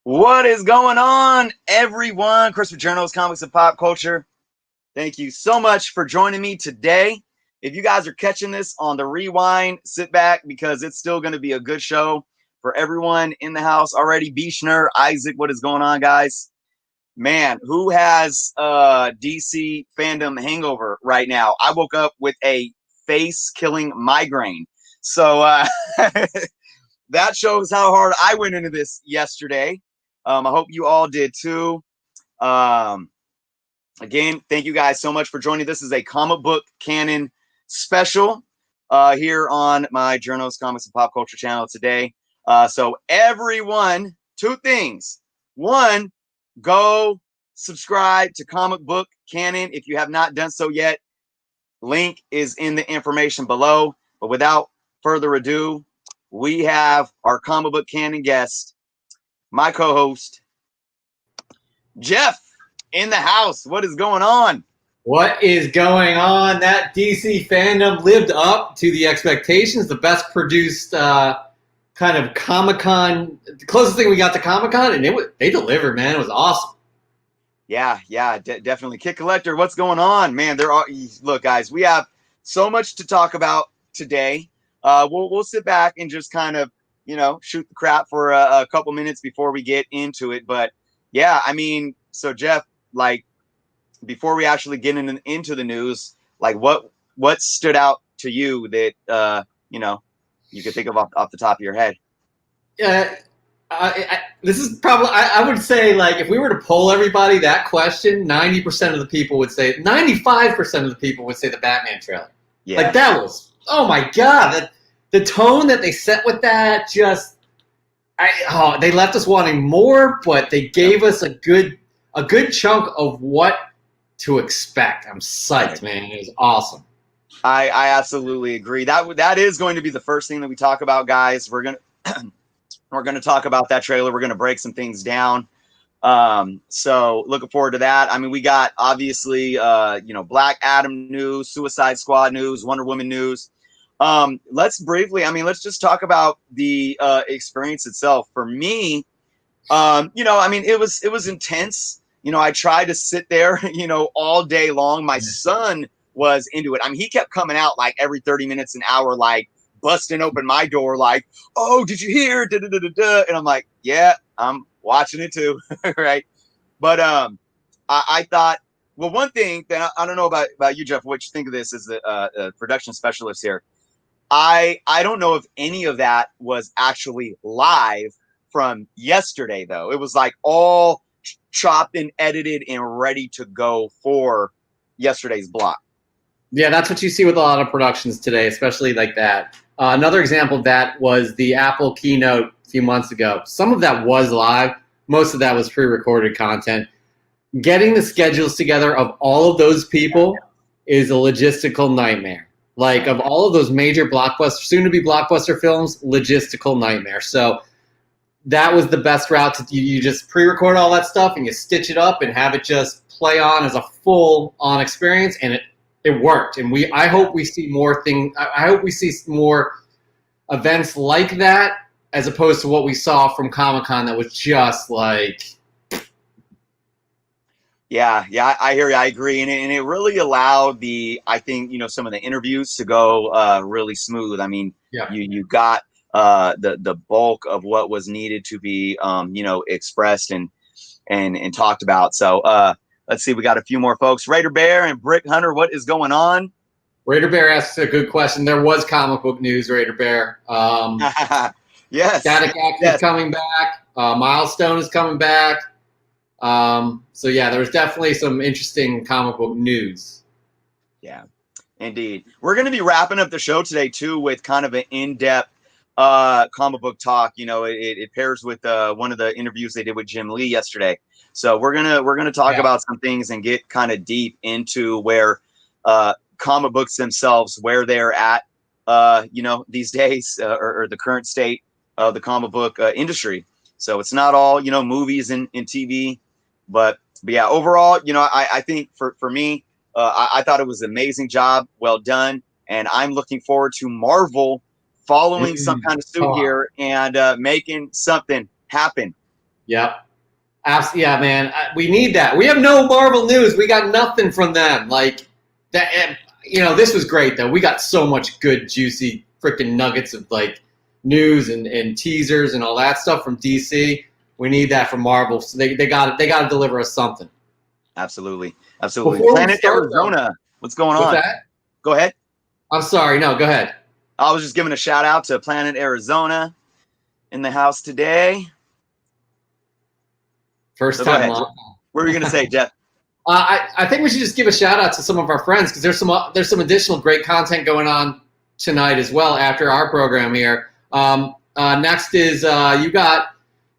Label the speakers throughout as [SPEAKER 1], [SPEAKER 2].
[SPEAKER 1] What is going on, everyone? Chris with Journals, Comics, and Pop Culture. Thank you so much for joining me today. If you guys are catching this on the rewind, sit back because it's still going to be a good show for everyone in the house already. Bishner, Isaac, what is going on, guys? Man, who has DC fandom hangover right now? I woke up with a face-killing migraine. So that shows how hard I went into this yesterday. I hope you all did too. Um, Again, thank you guys so much for joining. This is a comic book canon special here on my Journals, Comics, and Pop Culture channel today. So everyone, two things. One, go subscribe to Comic Book Canon if you have not done so yet. Link is in the information below. But without further ado, we have our Comic Book Canon guest, my co-host, Jeff, in the house. What is going on?
[SPEAKER 2] What is going on? That DC fandom lived up to the expectations. The best produced kind of Comic-Con, the closest thing we got to Comic-Con, and they delivered, man. It was awesome.
[SPEAKER 1] Yeah, definitely. Kid Collector, what's going on? Man, look, guys, we have so much to talk about today. We'll sit back and just kind of, shoot the crap for a couple minutes before we get into it. But yeah, I mean, so Jeff, like, before we actually get into the news, like what stood out to you that you could think of off the top of your head?
[SPEAKER 2] Yeah, this is probably, I would say, like, if we were to poll everybody that question, 90% of the people would say, 95% of the people would say the Batman trailer.
[SPEAKER 1] Yeah.
[SPEAKER 2] Like, that was, oh my God, the tone that they set with that, just, they left us wanting more, but they gave us a good chunk of what to expect. I'm psyched, man. It was awesome.
[SPEAKER 1] I absolutely agree. That is going to be the first thing that we talk about, guys. We're gonna talk about that trailer. We're gonna break some things down. So looking forward to that. I mean, we got obviously Black Adam news, Suicide Squad news, Wonder Woman news. Let's just talk about the experience itself. For me, it was intense. I tried to sit there, all day long. My son was into it. I mean, he kept coming out like every 30 minutes, an hour, like busting open my door, like, "Oh, did you hear?" Da, da, da, da, da. And I'm like, "Yeah, I'm watching it too." Right. But I thought, well, one thing that I don't know about you, Jeff, what you think of this as the production specialist here. I don't know if any of that was actually live from yesterday, though. It was like all chopped and edited and ready to go for yesterday's block.
[SPEAKER 2] Yeah, that's what you see with a lot of productions today, especially like that. Another example of that was the Apple keynote a few months ago. Some of that was live. Most of that was pre-recorded content. Getting the schedules together of all of those people is a logistical nightmare. Like, of all of those major blockbuster, soon-to-be blockbuster films, logistical nightmare. So that was the best route. You just pre-record all that stuff and you stitch it up and have it just play on as a full-on experience, and it worked. And I hope we see more things. I hope we see more events like that, as opposed to what we saw from Comic-Con that was just like.
[SPEAKER 1] Yeah, I hear you. I agree, and it really allowed I think some of the interviews to go really smooth. I mean,
[SPEAKER 2] Yeah.
[SPEAKER 1] you got the bulk of what was needed to be expressed and talked about. So let's see, we got a few more folks. Raider Bear and Brick Hunter, what is going on?
[SPEAKER 2] Raider Bear asks a good question. There was comic book news, Raider Bear.
[SPEAKER 1] Yes.
[SPEAKER 2] Static X is coming back. Milestone is coming back. So yeah, there was definitely some interesting comic book news.
[SPEAKER 1] Yeah, indeed. We're going to be wrapping up the show today too with kind of an in-depth comic book talk. It pairs with one of the interviews they did with Jim Lee yesterday. So we're gonna talk about some things and get kind of deep into where comic books themselves, where they're at, these days, or the current state of the comic book industry. So it's not all movies and TV. But yeah, overall, I think for me, I thought it was an amazing job. Well done. And I'm looking forward to Marvel following some kind of suit here and making something happen.
[SPEAKER 2] Yep. Yeah, man. We need that. We have no Marvel news. We got nothing from them. Like that. This was great though. We got so much good, juicy, freaking nuggets of like news and teasers and all that stuff from DC. We need that from Marvel. So they got to deliver us something.
[SPEAKER 1] Absolutely.
[SPEAKER 2] Planet
[SPEAKER 1] Arizona. What's going on?
[SPEAKER 2] What's that?
[SPEAKER 1] Go ahead.
[SPEAKER 2] I'm sorry. No, go ahead.
[SPEAKER 1] I was just giving a shout out to Planet Arizona in the house today.
[SPEAKER 2] First time.
[SPEAKER 1] What were you going to say, Jeff?
[SPEAKER 2] I think we should just give a shout out to some of our friends because there's some additional great content going on tonight as well after our program here. Next is you got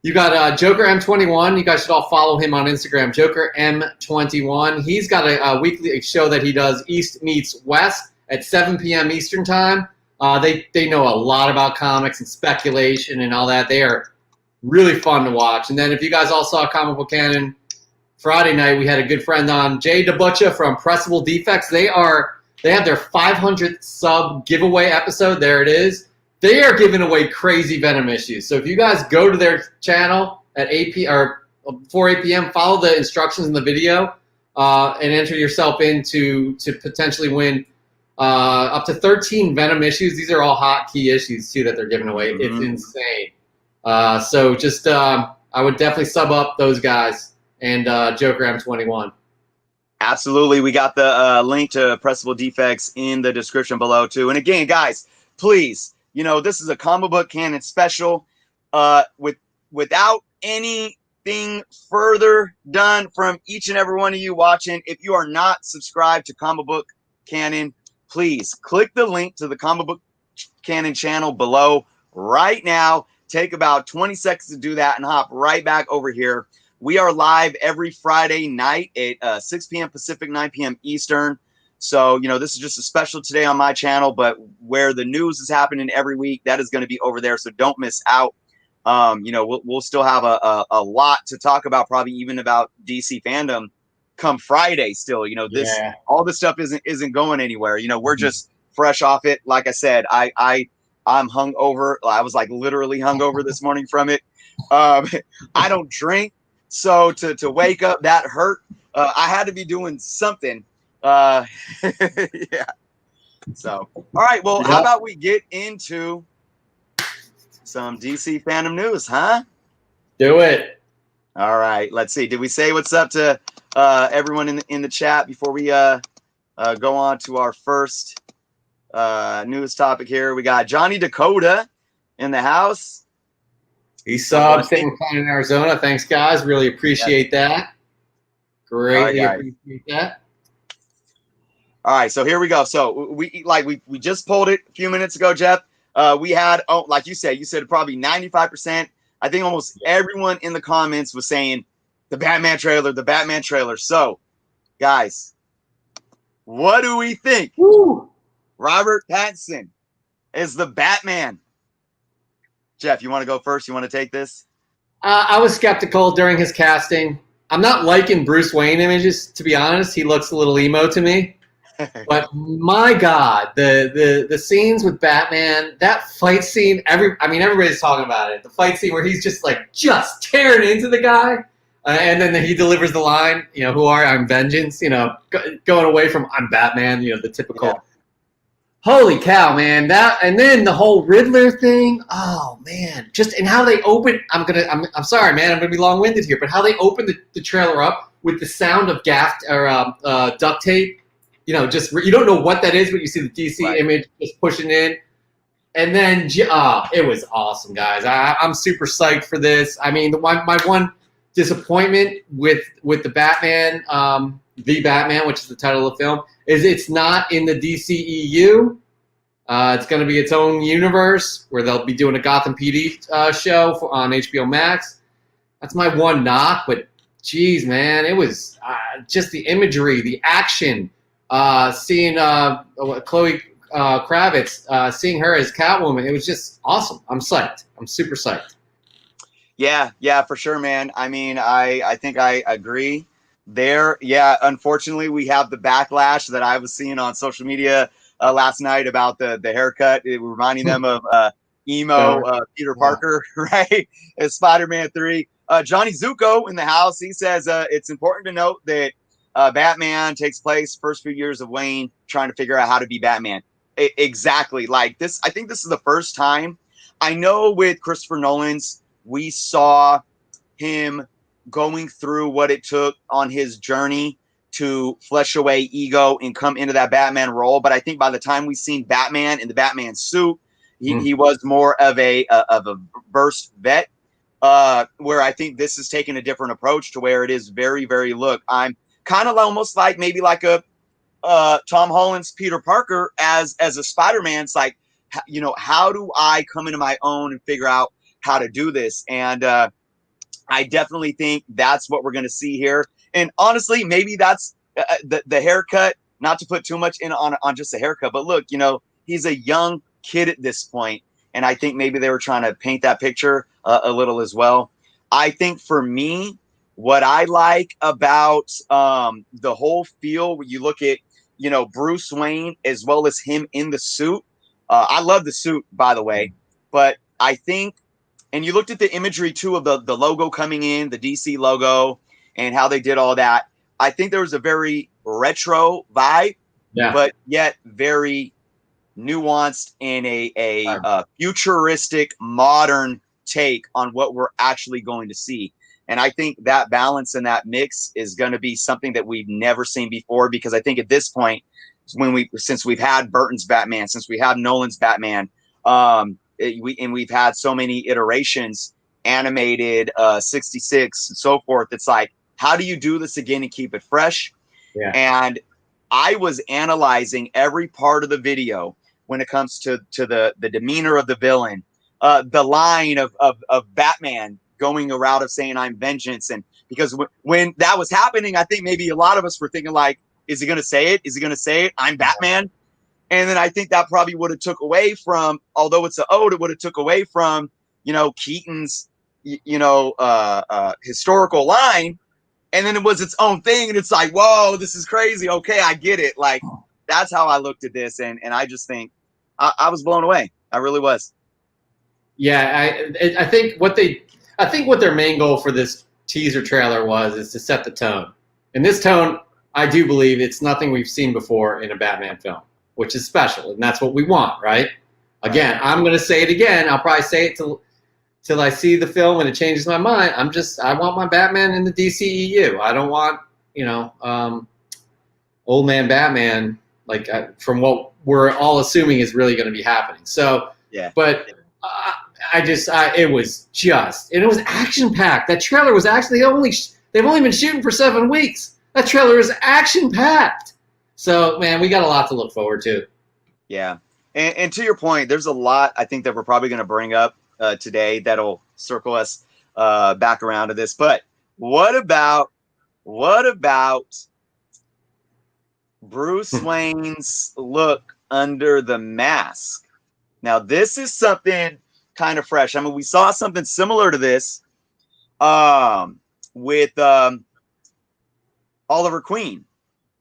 [SPEAKER 2] Joker M21. You guys should all follow him on Instagram, Joker M21. He's got a weekly show that he does, East Meets West, at 7 p.m. Eastern Time. They know a lot about comics and speculation and all that. They are really fun to watch. And then if you guys all saw Comic Book Canon Friday night, we had a good friend on, Jay DeButcha from Pressable Defects. They have their 500th sub giveaway episode. There it is. They are giving away crazy Venom issues. So if you guys go to their channel at 8 p.m. or before 8 p.m., follow the instructions in the video and enter yourself in to potentially win up to 13 Venom issues. These are all hot key issues too that they're giving away. Mm-hmm. It's insane. So just I would definitely sub up those guys and Joker M21.
[SPEAKER 1] Absolutely. We got the link to Pressable Defects in the description below too. And again, guys, please, this is a Comic Book Canon special without anything further done from each and every one of you watching. If you are not subscribed to Comic Book Canon, please click the link to the Comic Book Canon channel below right now. Take about 20 seconds to do that and hop right back over here. We are live every Friday night at 6 p.m. Pacific, 9 p.m. Eastern. So, this is just a special today on my channel, but where the news is happening every week, that is going to be over there. So don't miss out. We'll still have a lot to talk about, probably even about DC fandom come Friday still. All this stuff isn't going anywhere. We're just fresh off it. Like I said, I'm hungover. I was like literally hungover this morning from it. I don't drink. So to wake up that hurt, I had to be doing something. Yeah. So, all right. Well, how about we get into some DC fandom news, huh?
[SPEAKER 2] Do it.
[SPEAKER 1] All right. Let's see. Did we say what's up to everyone in the chat before we go on to our first news topic here? We got Johnny Dakota in the house.
[SPEAKER 2] He subbed, saying in Arizona. Thanks, guys. Really appreciate that. Greatly appreciate that.
[SPEAKER 1] All right, so here we go. So we just pulled it a few minutes ago, Jeff. We had, like you said probably 95%. I think almost everyone in the comments was saying the Batman trailer. So, guys, what do we think?
[SPEAKER 2] Woo!
[SPEAKER 1] Robert Pattinson is the Batman. Jeff, you want to go first? You want to take this?
[SPEAKER 2] I was skeptical during his casting. I'm not liking Bruce Wayne images, to be honest. He looks a little emo to me. But my God, the scenes with Batman, that fight scene, everybody's talking about it. The fight scene where he's just tearing into the guy, and then he delivers the line, who are I'm vengeance, going away from I'm Batman, the typical. Yeah. Holy cow, man! That, and then the whole Riddler thing. Oh man, and how they open. I'm sorry, man. I'm gonna be long-winded here, but how they open the trailer up with the sound of duct tape. You don't know what that is, but you see the DC image just pushing in, and then it was awesome, guys. I'm super psyched for this. I mean, my one disappointment with the Batman, the Batman, which is the title of the film, is it's not in the DCEU. It's going to be its own universe where they'll be doing a Gotham PD show on HBO Max. That's my one knock, but geez, man, it was just the imagery, the action, seeing Chloe Kravitz, seeing her as Catwoman. It was just awesome. I'm psyched. I'm super psyched.
[SPEAKER 1] Yeah, for sure, man. I mean, I think I agree there. Yeah, unfortunately, we have the backlash that I was seeing on social media last night about the haircut, reminding them of emo Peter Parker, right? As Spider-Man 3. Johnny Zuko in the house, he says it's important to note that Batman takes place first few years of Wayne trying to figure out how to be Batman. Exactly. Like this, I think this is the first time. I know with Christopher Nolan's, we saw him going through what it took on his journey to flesh away ego and come into that Batman role. But I think by the time we've seen Batman in the Batman suit, he was more of a versed vet. Where I think this is taking a different approach to where it is very, very look. I'm kind of almost like maybe like a Tom Holland's Peter Parker as a Spider-Man. It's like, you know, how do I come into my own and figure out how to do this? And I definitely think that's what we're going to see here. And honestly, maybe that's the haircut, not to put too much in on just a haircut, but look, you know, he's a young kid at this point, and I think maybe they were trying to paint that picture a little as well. I think for me, what I like about the whole feel, when you look at, you know, Bruce Wayne as well as him in the suit, I love the suit, by the way, but I think, and you looked at the imagery too of the logo coming in, the DC logo, and how they did all that. I think there was a very retro vibe, but yet very nuanced in a futuristic, modern take on what we're actually going to see. And I think that balance and that mix is going to be something that we've never seen before, because I think at this point, since we've had Burton's Batman, since we have Nolan's Batman, we've had so many iterations, animated, 66 and so forth. It's like, how do you do this again and keep it fresh? Yeah. And I was analyzing every part of the video when it comes to the demeanor of the villain, the line of Batman going a route of saying I'm vengeance. And because when that was happening, I think maybe a lot of us were thinking like, is he going to say it? Is he going to say it? I'm Batman. And then I think that probably would have took away from, although it's an ode, it would have took away from, you know, Keaton's, you know, historical line. And then it was its own thing. And it's like, whoa, this is crazy. Okay, I get it. Like, that's how I looked at this. And I just think I was blown away. I really was.
[SPEAKER 2] Yeah, I think what their main goal for this teaser trailer is to set the tone. And this tone, I do believe it's nothing we've seen before in a Batman film, which is special. And that's what we want, right? Again, I'm going to say it again. I'll probably say it till I see the film and it changes my mind. I want my Batman in the DCEU. I don't want, you know, old man Batman, like from what we're all assuming is really going to be happening. So, yeah. But it was action packed. That trailer was actually they've only been shooting for 7 weeks. That trailer is action packed. So, man, we got a lot to look forward to.
[SPEAKER 1] Yeah. And to your point, there's a lot I think that we're probably going to bring up today that'll circle us back around to this. But what about Bruce Wayne's look under the mask? Now, this is something kind of fresh. I mean, we saw something similar to this with Oliver Queen.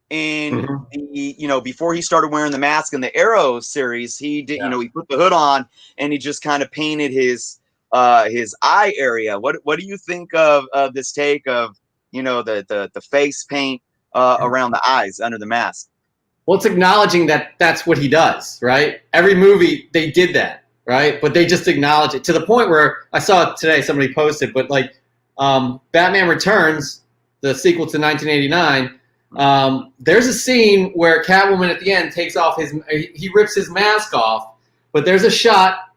[SPEAKER 1] In the, you know, before he started wearing the mask in the Arrow series, he did, you know, he put the hood on and he just kind of painted his eye area. What do you think of this take of, you know, the face paint around the eyes under the mask?
[SPEAKER 2] Well, it's acknowledging that that's what he does, right? Every movie they did that, right? But they just acknowledge it to the point where I saw today somebody posted, but like Batman Returns, the sequel to 1989. There's a scene where Catwoman at the end takes off he rips his mask off, but there's a shot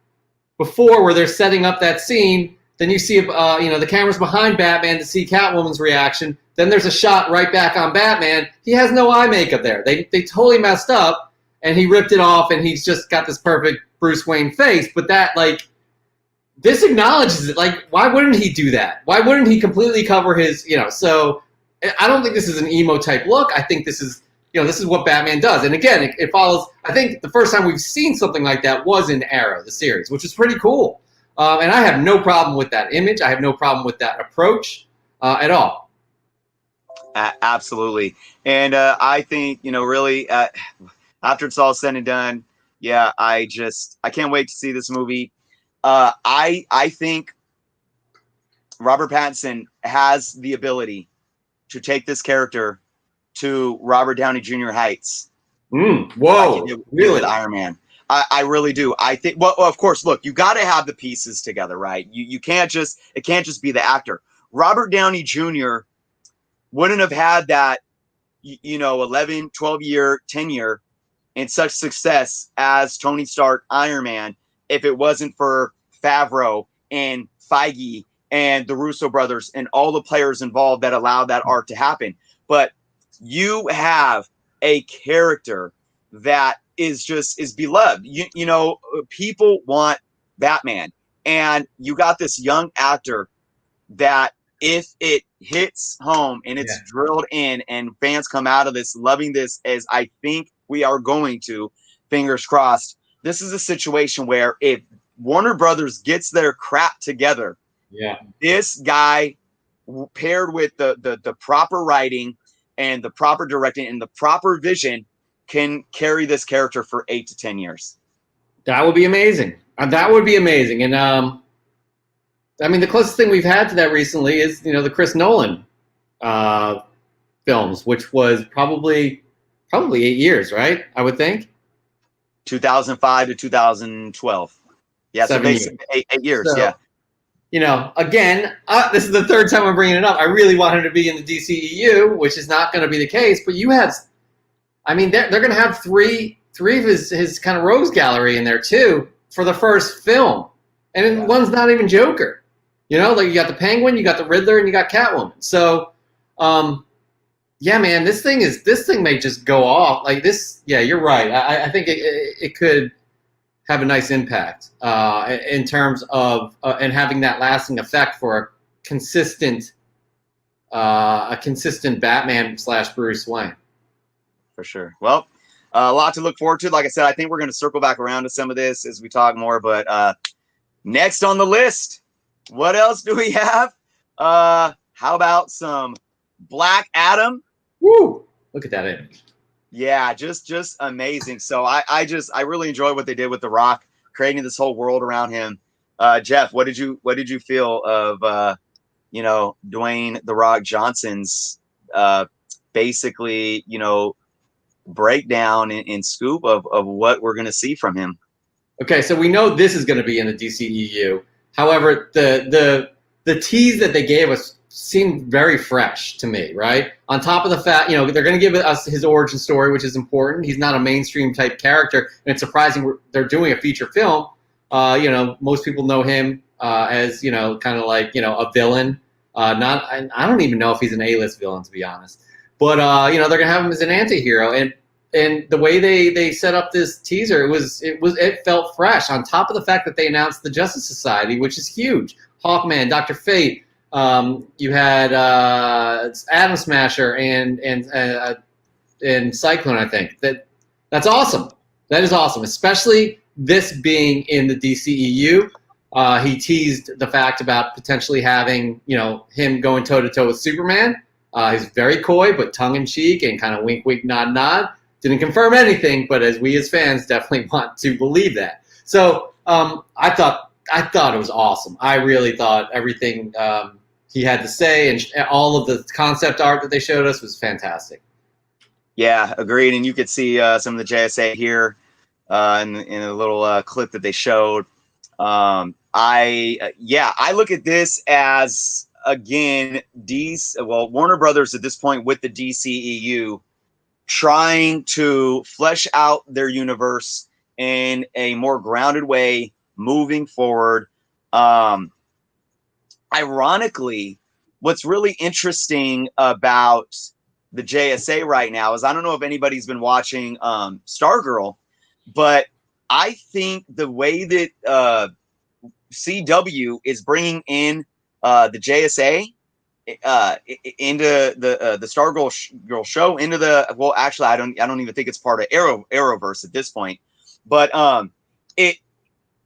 [SPEAKER 2] before where they're setting up that scene. Then you see, you know, the camera's behind Batman to see Catwoman's reaction. Then there's a shot right back on Batman. He has no eye makeup there. They totally messed up, and he ripped it off, and he's just got this perfect Bruce Wayne face. But that, like, this acknowledges it. Like, why wouldn't he do that? Why wouldn't he completely cover his, you know, so I don't think this is an emo type look. I think this is, you know, this is what Batman does. And again, it follows, I think the first time we've seen something like that was in Arrow, the series, which is pretty cool. And I have no problem with that image. I have no problem with that approach at all.
[SPEAKER 1] Absolutely. And I think, you know, really after it's all said and done, yeah, I can't wait to see this movie. I think Robert Pattinson has the ability to take this character to Robert Downey Jr. heights. Like he
[SPEAKER 2] Whoa,
[SPEAKER 1] did
[SPEAKER 2] really?
[SPEAKER 1] with Iron Man. I really do. I think, well, of course, look, you got to have the pieces together, right? You can't just, it can't just be the actor. Robert Downey Jr. wouldn't have had that, 11, 12 year tenure and such success as Tony Stark Iron Man if it wasn't for Favreau and Feige and the Russo brothers and all the players involved that allowed that art to happen. But you have a character that is beloved. People want Batman, and you got this young actor that if it hits home and it's drilled in and fans come out of this loving this as I think we are going to, fingers crossed, this is a situation where if Warner Brothers gets their crap together, this guy paired with the proper writing and the proper directing and the proper vision can carry this character for 8 to 10 years.
[SPEAKER 2] That would be amazing. That would be amazing. And I mean, the closest thing we've had to that recently is, the Chris Nolan films, which was probably 8 years, right? I would think.
[SPEAKER 1] 2005 to 2012. Yeah,
[SPEAKER 2] 7
[SPEAKER 1] so basically
[SPEAKER 2] years.
[SPEAKER 1] 8 years,
[SPEAKER 2] So,
[SPEAKER 1] yeah.
[SPEAKER 2] Again, this is the third time I'm bringing it up. I really want him to be in the DCEU, which is not going to be the case. But you have, I mean, they're going to have three of his kind of rogues gallery in there too for the first film, and one's not even Joker. Like you got the Penguin, you got the Riddler, and you got Catwoman. So, yeah, man, this thing may just go off like this. Yeah, you're right. I think it could have a nice impact in terms of and having that lasting effect for a consistent Batman / Bruce Wayne.
[SPEAKER 1] For sure. Well, a lot to look forward to. Like I said, I think we're going to circle back around to some of this as we talk more. But next on the list, what else do we have? How about some Black Adam?
[SPEAKER 2] Woo! Look at that image.
[SPEAKER 1] Yeah, just amazing. So I really enjoy what they did with The Rock, creating this whole world around him. Jeff, what did you feel of Dwayne The Rock Johnson's basically breakdown and scoop of what we're going to see from him?
[SPEAKER 2] Okay, so we know this is going to be in the DCEU. However, the tease that they gave us seemed very fresh to me, right? On top of the fact, they're going to give us his origin story, which is important. He's not a mainstream type character, and it's surprising they're doing a feature film. Most people know him as, kind of like, a villain. I don't even know if he's an A-list villain, to be honest. But, they're going to have him as an anti-hero. And the way they set up this teaser, it felt fresh. On top of the fact that they announced the Justice Society, which is huge. Hawkman, Dr. Fate. You had Atom Smasher and Cyclone. I think that's awesome. That is awesome, especially this being in the DCEU. He teased the fact about potentially having him going toe to toe with Superman. He's very coy, but tongue in cheek and kind of wink, wink, nod, nod. Didn't confirm anything, but as we as fans definitely want to believe that. So I thought it was awesome. I really thought everything he had to say and all of the concept art that they showed us was fantastic.
[SPEAKER 1] Yeah, agreed. And you could see some of the JSA here in a little clip that they showed. I look at this as, again, Warner Brothers at this point with the DCEU trying to flesh out their universe in a more grounded way moving forward. Ironically, what's really interesting about the JSA right now is I don't know if anybody's been watching Stargirl, but I think the way that CW is bringing in the JSA into the Stargirl show into the actually I don't even think it's part of Arrowverse at this point, but it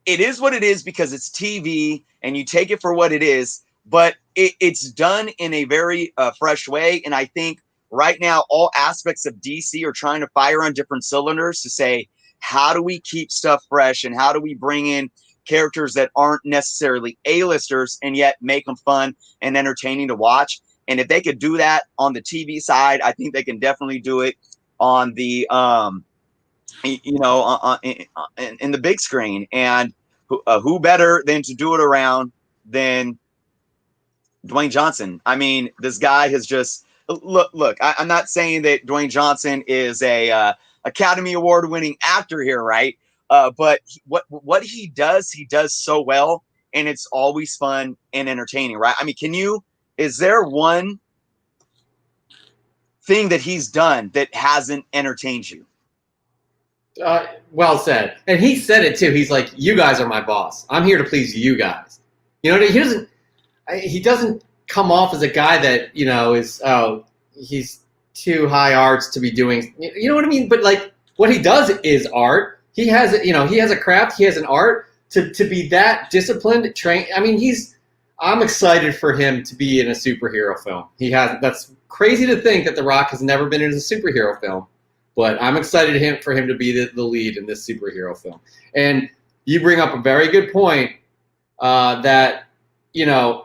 [SPEAKER 1] is what it is because it's TV and you take it for what it is, but it's done in a very fresh way. And I think right now all aspects of DC are trying to fire on different cylinders to say, how do we keep stuff fresh and how do we bring in characters that aren't necessarily A-listers and yet make them fun and entertaining to watch. And if they could do that on the TV side, I think they can definitely do it on the in the big screen. And who better than to do it around than Dwayne Johnson? I mean, this guy has just look. I'm not saying that Dwayne Johnson is a Academy Award winning actor here, right? But what he does so well, and it's always fun and entertaining, right? I mean, is there one thing that he's done that hasn't entertained you?
[SPEAKER 2] Well said. And he said it too. He's like, "You guys are my boss. I'm here to please you guys." You know, he doesn't come off as a guy that, you know, he's too high arts to be doing, you know what I mean? But like, what he does is art. He has a craft. He has an art to be that disciplined, trained. I mean, I'm excited for him to be in a superhero film. That's crazy to think that The Rock has never been in a superhero film, but I'm excited for him to be the lead in this superhero film. And you bring up a very good point that, you know,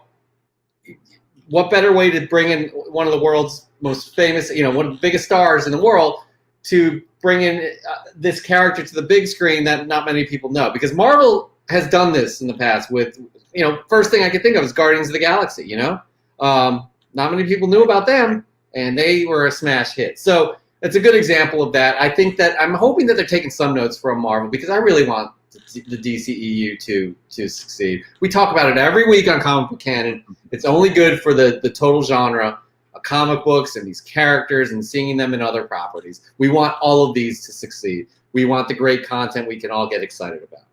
[SPEAKER 2] what better way to bring in one of the world's most famous, you know, one of the biggest stars in the world to bring in this character to the big screen that not many people know, because Marvel has done this in the past with, you know, first thing I could think of is Guardians of the Galaxy, you know? Not many people knew about them, and they were a smash hit. So it's a good example of that. I'm hoping that they're taking some notes from Marvel, because I really want the DCEU to succeed. We talk about it every week on Comic Book Canon. It's only good for the total genre of comic books and these characters and seeing them in other properties. We want all of these to succeed. We want the great content we can all get excited about.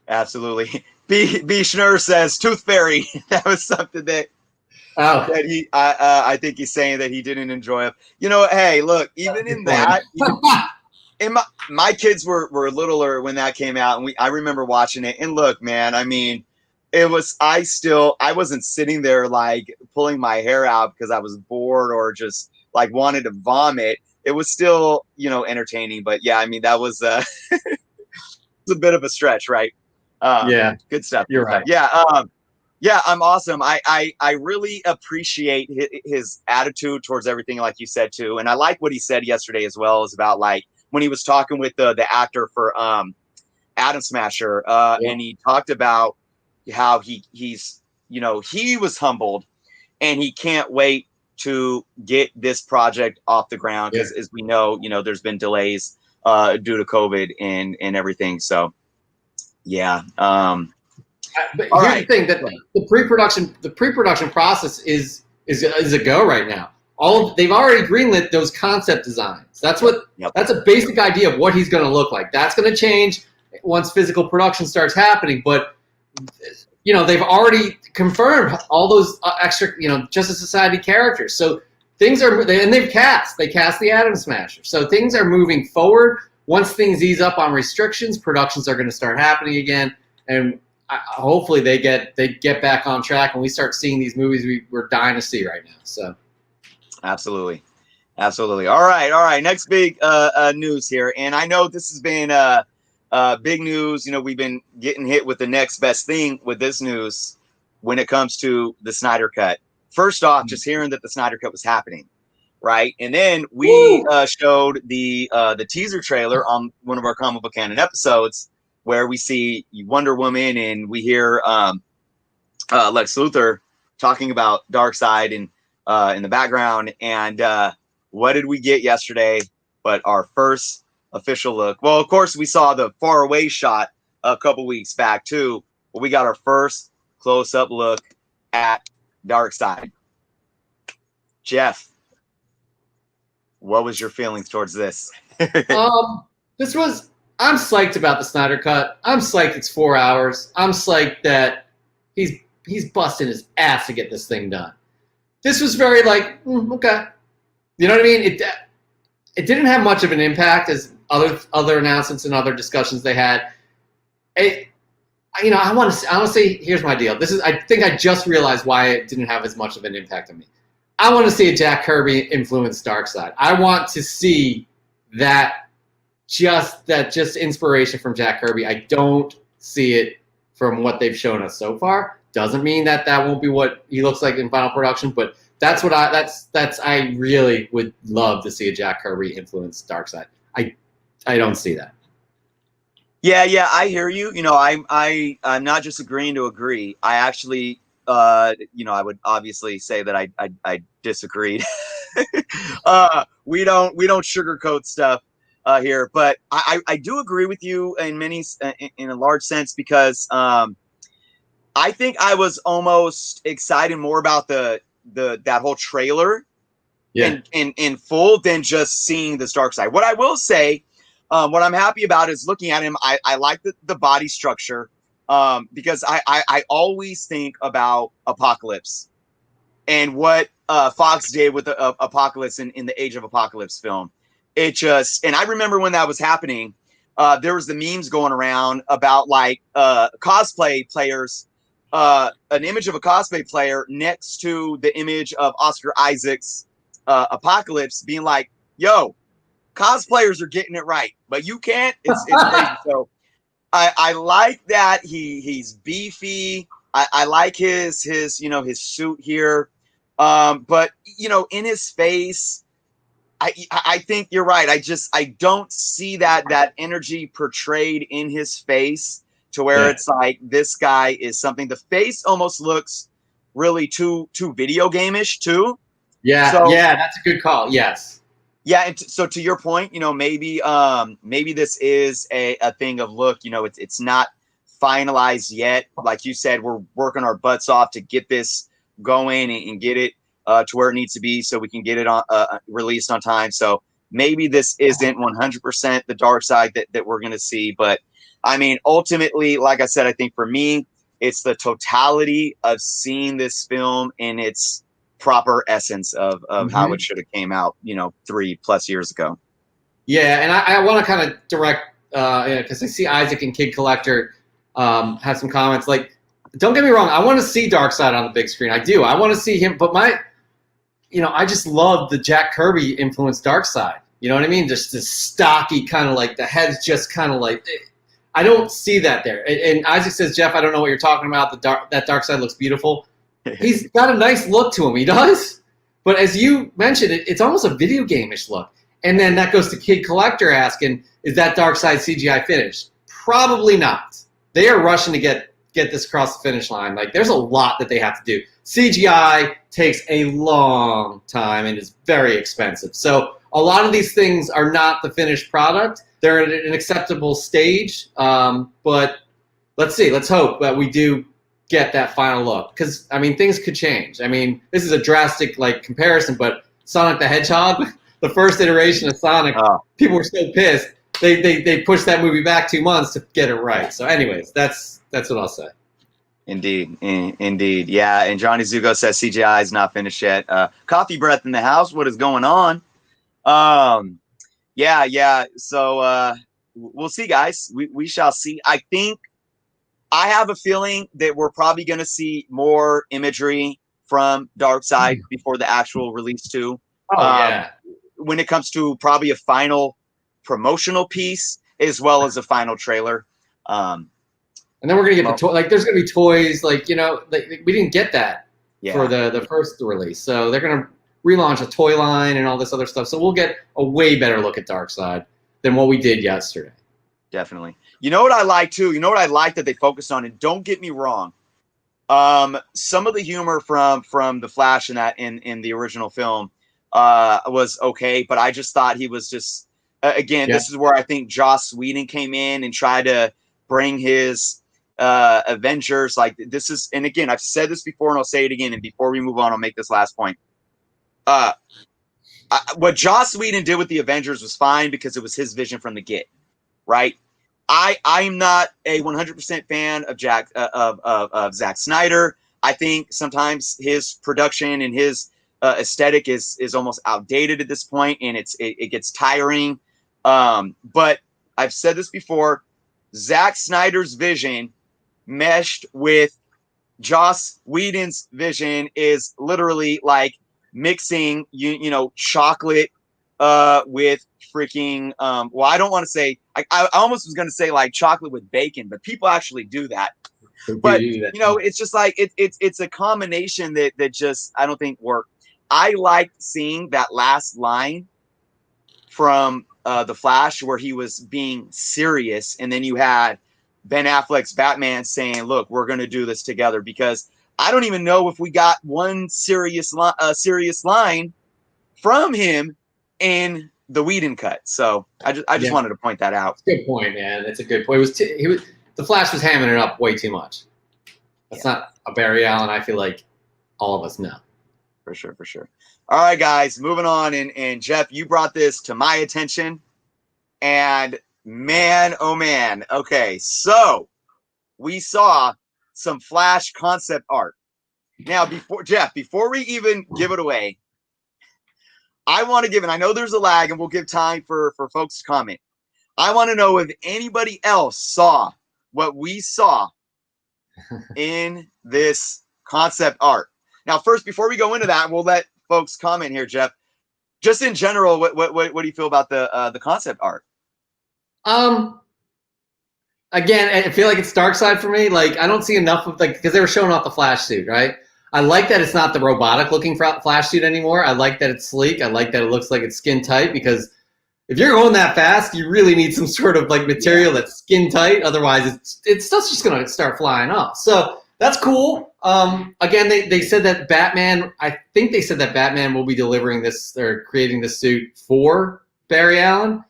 [SPEAKER 1] Absolutely. B. Schnurr says Tooth Fairy. That was something that I think he's saying that he didn't enjoy it. You know, hey, look, even in that, and my kids were littler when that came out, and I remember watching it. And look, man, I mean, I wasn't sitting there like pulling my hair out because I was bored or just like wanted to vomit. It was still, you know, entertaining. But yeah, I mean, that was it was a bit of a stretch, right?
[SPEAKER 2] Yeah,
[SPEAKER 1] good stuff.
[SPEAKER 2] You're right.
[SPEAKER 1] Yeah, I'm awesome. I really appreciate his attitude towards everything, like you said too, and I like what he said yesterday as well, is about like when he was talking with the actor for Atom Smasher, and he talked about how he's you know, he was humbled and he can't wait to get this project off the ground because as we know, you know, there's been delays due to COVID and everything. So yeah.
[SPEAKER 2] But here's the thing, that the pre-production process is a go right now. They've already greenlit those concept designs. That's a basic idea of what he's going to look like. That's going to change once physical production starts happening. But you know, they've already confirmed all those extra, you know, Justice Society characters. So things are, and they cast the Atom Smasher. So things are moving forward. Once things ease up on restrictions, productions are going to start happening again, and hopefully they get back on track and we start seeing these movies we're dying to see right now. So
[SPEAKER 1] absolutely. All right. Next big news here, and I know this has been big news. You know, we've been getting hit with the next best thing with this news when it comes to the Snyder Cut. First off, just hearing that the Snyder Cut was happening, right? And then we showed the teaser trailer on one of our Comic Book Canon episodes, where we see Wonder Woman and we hear Lex Luthor talking about Darkseid in the background. And what did we get yesterday but our first official look? Well, of course, we saw the far away shot a couple weeks back too, but we got our first close-up look at Darkseid. Jeff, what was your feelings towards this?
[SPEAKER 2] I'm psyched about the Snyder Cut. I'm psyched it's 4 hours. I'm psyched that he's busting his ass to get this thing done. This was very like, okay. You know what I mean? It didn't have much of an impact as other announcements and other discussions they had. I want to say, here's my deal. I think I just realized why it didn't have as much of an impact on me. I want to see a Jack Kirby influenced Darkseid. I want to see that just inspiration from Jack Kirby. I don't see it from what they've shown us so far. Doesn't mean that won't be what he looks like in final production, but that's what I really would love to see a Jack Kirby influence Darkseid. I don't see that.
[SPEAKER 1] Yeah, I hear you. I'm not just agreeing to agree. I actually, I would obviously say that I disagreed. We don't sugarcoat stuff here, but I do agree with you in a large sense because I think I was almost excited more about that whole trailer in full than just seeing this Darkseid. What I will say. What I'm happy about is looking at him. I like the body structure because I always think about Apocalypse and what Fox did with the Apocalypse in the Age of Apocalypse film. And I remember when that was happening, there was the memes going around about like cosplay players, an image of a cosplay player next to the image of Oscar Isaac's Apocalypse being like, yo, cosplayers are getting it right, but you can't. It's crazy. So I like that he's beefy. I like his suit here, but in his face, I think you're right. I don't see that energy portrayed in his face to where it's like this guy is something. The face almost looks really too video game-ish too.
[SPEAKER 2] Yeah,
[SPEAKER 1] so,
[SPEAKER 2] that's a good call. Yes.
[SPEAKER 1] Yeah, and so to your point, maybe this is a thing of look, it's not finalized yet. Like you said, we're working our butts off to get this going and get it to where it needs to be, so we can get it on released on time. So maybe this isn't 100% the Darkseid that we're going to see, but I mean, ultimately, like I said, I think for me, it's the totality of seeing this film in its proper essence of how it should have came out 3+ years ago.
[SPEAKER 2] Yeah, and I want to kind of direct because I see Isaac and Kid Collector have some comments. Like, don't get me wrong, I want to see Darkseid on the big screen. I do. I want to see him, but I just love the Jack Kirby influenced Darkseid. You know what I mean? Just this stocky kind of like the head's just kind of like. I don't see that there. And Isaac says, Jeff, I don't know what you're talking about. That Darkseid looks beautiful. He's got a nice look to him. He does. But as you mentioned, it's almost a video game-ish look. And then that goes to Kid Collector asking, is that Darkseid CGI finished? Probably not. They are rushing to get this across the finish line. Like, there's a lot that they have to do. CGI takes a long time and is very expensive. So a lot of these things are not the finished product. They're at an acceptable stage. But let's see. Let's hope that we do get that final look, because I mean, things could change. I mean, this is a drastic comparison, but Sonic the Hedgehog, the first iteration of Sonic, people were so pissed they pushed that movie back 2 months to get it right. So, anyways, that's what I'll say.
[SPEAKER 1] Indeed, yeah. And Johnny Zugo says CGI is not finished yet. Coffee breath in the house. What is going on? Yeah. So we'll see, guys. We shall see. I have a feeling that we're probably going to see more imagery from Darkseid before the actual release too. When it comes to probably a final promotional piece as well as a final trailer.
[SPEAKER 2] And then we're going to get there's going to be toys, we didn't get that for the first release. So they're going to relaunch a toy line and all this other stuff. So we'll get a way better look at Darkseid than what we did yesterday.
[SPEAKER 1] Definitely. You know what I like too? You know what I like that they focused on? And don't get me wrong. Some of the humor from the Flash in the original film was okay, but I just thought he was just this is where I think Joss Whedon came in and tried to bring his Avengers this is, and again, I've said this before and I'll say it again, and before we move on, I'll make this last point. What Joss Whedon did with the Avengers was fine because it was his vision from the get. Right, I'm not a 100% fan of Zack Snyder. I think sometimes his production and his aesthetic is almost outdated at this point, and it gets tiring. But I've said this before: Zack Snyder's vision meshed with Joss Whedon's vision is literally like mixing chocolate with freaking I don't want to say, I almost was going to say like chocolate with bacon, but people actually do that. But it's just like it's a combination that just I don't think worked. I liked seeing that last line from the Flash where he was being serious, and then you had Ben Affleck's Batman saying, "Look, we're going to do this together." Because I don't even know if we got one serious line from him in the Whedon cut. So I just wanted to point that out.
[SPEAKER 2] Good point, man. It's a good point. The Flash was hamming it up way too much. That's not a Barry Allen. I feel like all of us know.
[SPEAKER 1] For sure. All right, guys, moving on. And Jeff, you brought this to my attention. And man, oh man. Okay, so we saw some Flash concept art. Now, before we even give it away, I want to give, and I know there's a lag, and we'll give time for folks to comment. I want to know if anybody else saw what we saw in this concept art. Now, first, before we go into that, we'll let folks comment here, Jeff. Just in general, what do you feel about the concept art?
[SPEAKER 2] Again, I feel like it's Darkseid for me. Like, I don't see enough of because they were showing off the Flash suit, right? I like that it's not the robotic looking Flash suit anymore. I like that it's sleek. I like that it looks like it's skin tight, because if you're going that fast, you really need some sort of material that's skin tight. Otherwise, it's just going to start flying off. So that's cool. Again, they said that Batman. I think they said that Batman will be delivering this or creating the suit for Barry Allen.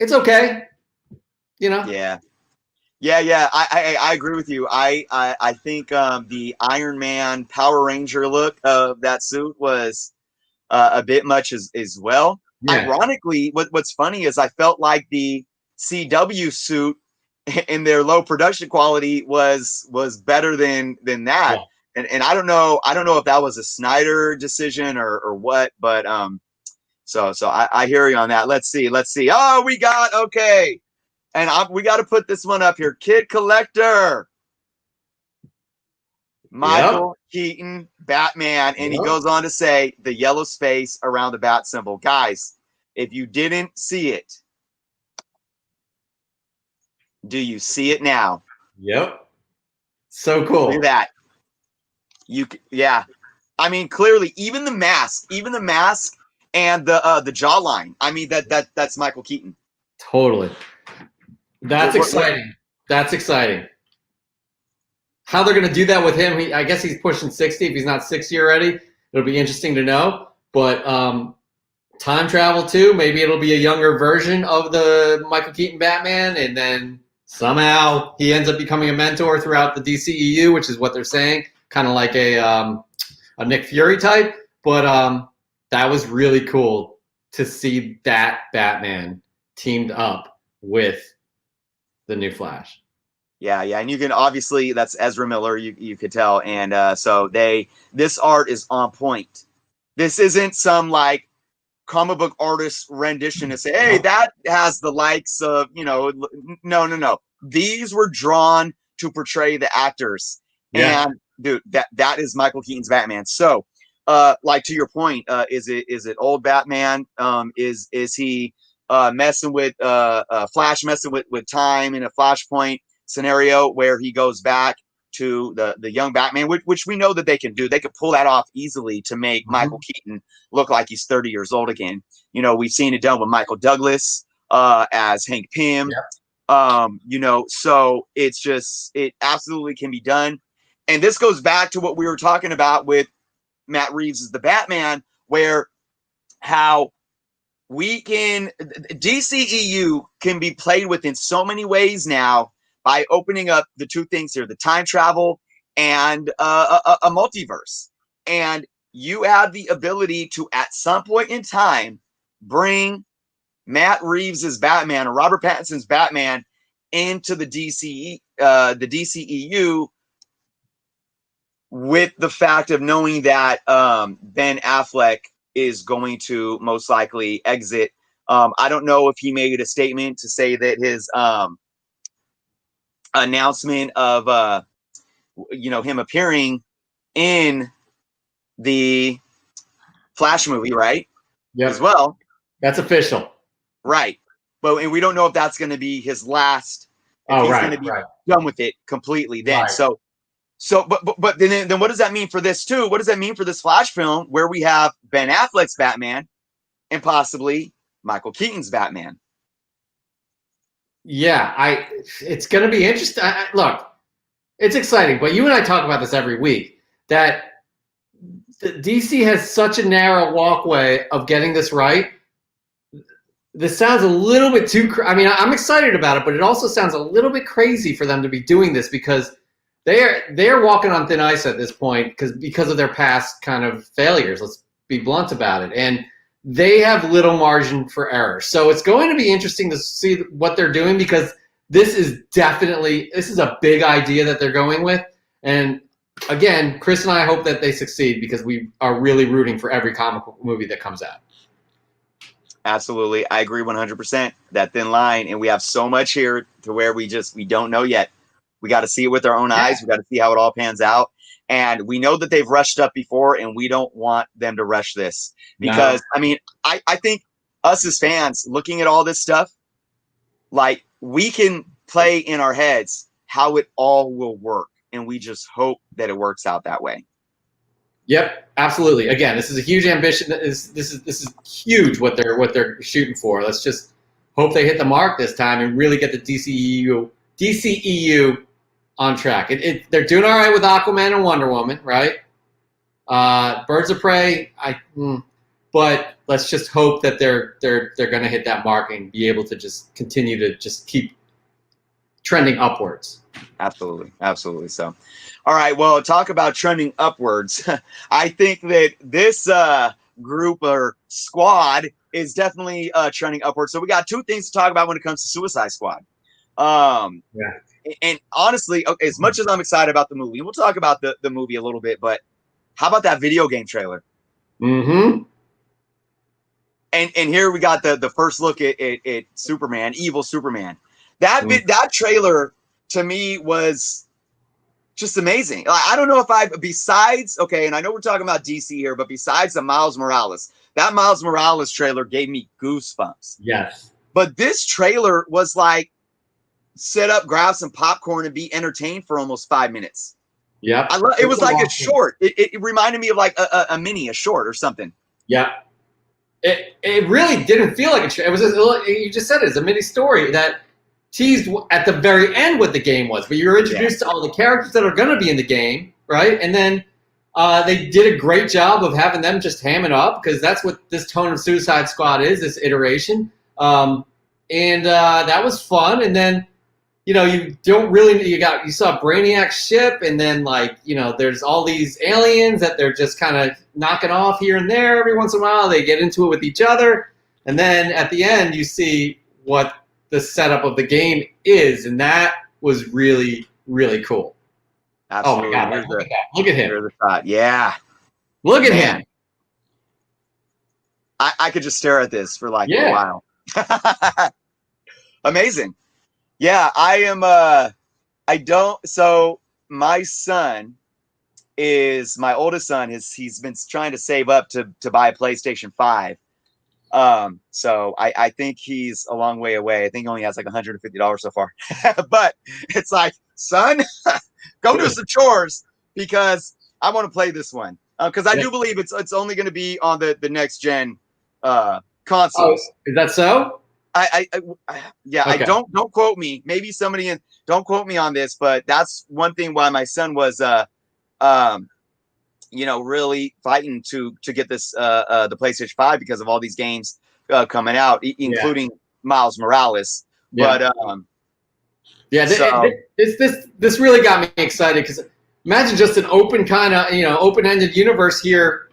[SPEAKER 2] It's okay.
[SPEAKER 1] Yeah. I agree with you. I think the Iron Man Power Ranger look of that suit was a bit much as well. Yeah. Ironically, what's funny is I felt like the CW suit in their low production quality was better than that. Yeah. And I don't know if that was a Snyder decision or what, but so I hear you on that. Let's see. Oh, we got okay. And we got to put this one up here. Kid Collector. Michael Keaton, Batman. And he goes on to say the yellow space around the bat symbol. Guys, if you didn't see it, do you see it now?
[SPEAKER 2] Yep. So cool.
[SPEAKER 1] Look at that. I mean, clearly, even the mask and the jawline. I mean, that's Michael Keaton.
[SPEAKER 2] Totally. That's exciting. That's exciting. How they're going to do that with him, I guess he's pushing 60. If he's not 60 already, it'll be interesting to know. But time travel, too. Maybe it'll be a younger version of the Michael Keaton Batman, and then somehow he ends up becoming a mentor throughout the DCEU, which is what they're saying, kind of like a Nick Fury type. But that was really cool to see that Batman teamed up with the new Flash.
[SPEAKER 1] Yeah, and you can obviously, that's Ezra Miller, you could tell, and so this art is on point. This isn't some comic book artist rendition to say, hey, that has the likes of no. These were drawn to portray the actors, and dude, that is Michael Keaton's Batman. So, to your point, is it old Batman? Is he messing with Flash messing with time in a Flashpoint scenario where he goes back to the young Batman, which we know that they can do. They could pull that off easily to make Michael Keaton look like he's 30 years old again. We've seen it done with Michael Douglas as Hank Pym. So it absolutely can be done. And this goes back to what we were talking about with Matt Reeves as the Batman, where how DCEU can be played with in so many ways now by opening up the two things here, the time travel and a multiverse. And you have the ability to, at some point in time, bring Matt Reeves' Batman or Robert Pattinson's Batman into the DCEU with the fact of knowing that Ben Affleck is going to most likely exit. I don't know if he made a statement to say that his announcement of him appearing in the Flash movie, right?
[SPEAKER 2] Yeah.
[SPEAKER 1] As well.
[SPEAKER 2] That's official.
[SPEAKER 1] Right. And we don't know if that's going to be his last if
[SPEAKER 2] Oh,
[SPEAKER 1] he's
[SPEAKER 2] right,
[SPEAKER 1] going to be
[SPEAKER 2] right,
[SPEAKER 1] done with it completely then.
[SPEAKER 2] right.
[SPEAKER 1] But then what does that mean for this too? What does that mean for this Flash film where we have Ben Affleck's Batman and possibly Michael Keaton's Batman?
[SPEAKER 2] Yeah, it's going to be interesting. Look, it's exciting, but you and I talk about this every week that DC has such a narrow walkway of getting this right. This sounds a little bit too. I mean, I'm excited about it, but it also sounds a little bit crazy for them to be doing this because they're walking on thin ice at this point because of their past kind of failures. Let's be blunt about it, and they have little margin for error. So it's going to be interesting to see what they're doing because this is a big idea that they're going with, and again, Chris and I hope that they succeed because we are really rooting for every comic book movie that comes out.
[SPEAKER 1] Absolutely. I agree 100%. That thin line. And we have so much here to where we don't know yet. We got to see it with our own eyes. We got to see how it all pans out. And we know that they've rushed up before, and we don't want them to rush this. Because, I mean, I think us as fans looking at all this stuff, like we can play in our heads how it all will work. And we just hope that it works out that way.
[SPEAKER 2] Yep, absolutely. Again, this is a huge ambition. This is huge what they're shooting for. Let's just hope they hit the mark this time and really get the DCEU on track. They're doing all right with Aquaman and Wonder Woman, right? Birds of Prey, but let's just hope that they're going to hit that mark and be able to just continue to just keep trending upwards.
[SPEAKER 1] Absolutely, absolutely. So, all right. Well, talk about trending upwards. I think that this group or squad is definitely trending upwards. So we got two things to talk about when it comes to Suicide Squad. And honestly, okay, as much as I'm excited about the movie, we'll talk about the movie a little bit. But how about that video game trailer?
[SPEAKER 2] Mm-hmm.
[SPEAKER 1] And here we got the first look at Superman, evil Superman. That trailer to me was just amazing. I don't know if besides, okay, and I know we're talking about DC here, but besides the Miles Morales, that Miles Morales trailer gave me goosebumps.
[SPEAKER 2] Yes.
[SPEAKER 1] But this trailer was like, sit up, grab some popcorn, and be entertained for almost 5 minutes.
[SPEAKER 2] Yeah.
[SPEAKER 1] It was like a short. It reminded me of like a short or something.
[SPEAKER 2] Yeah. It really didn't feel like a trailer. You just said it's a mini story that teased at the very end what the game was, but you were introduced to all the characters that are going to be in the game, right? And then they did a great job of having them just ham it up because that's what this tone of Suicide Squad is, this iteration. And that was fun. And then, you saw Brainiac's ship, and then there's all these aliens that they're just kind of knocking off here and there every once in a while. They get into it with each other, and then at the end you see what the setup of the game is, and that was really, really cool.
[SPEAKER 1] Absolutely.
[SPEAKER 2] Oh my God! Look at him.
[SPEAKER 1] Here's the shot. Yeah.
[SPEAKER 2] Look at him.
[SPEAKER 1] I could just stare at this for a while. Amazing. Yeah, I am. So my oldest son he's been trying to save up to buy a PlayStation 5. So I think he's a long way away. I think he only has like $150 so far. But it's like, son, go do some chores because I want to play this one. Because I do believe it's only going to be on the next gen consoles.
[SPEAKER 2] Oh, is that so?
[SPEAKER 1] Okay. I don't quote me. Maybe don't quote me on this, but that's one thing why my son was really fighting to get this the PlayStation 5 because of all these games coming out, including Miles Morales.
[SPEAKER 2] Yeah.
[SPEAKER 1] But
[SPEAKER 2] this really got me excited because imagine just an open kind of open-ended universe here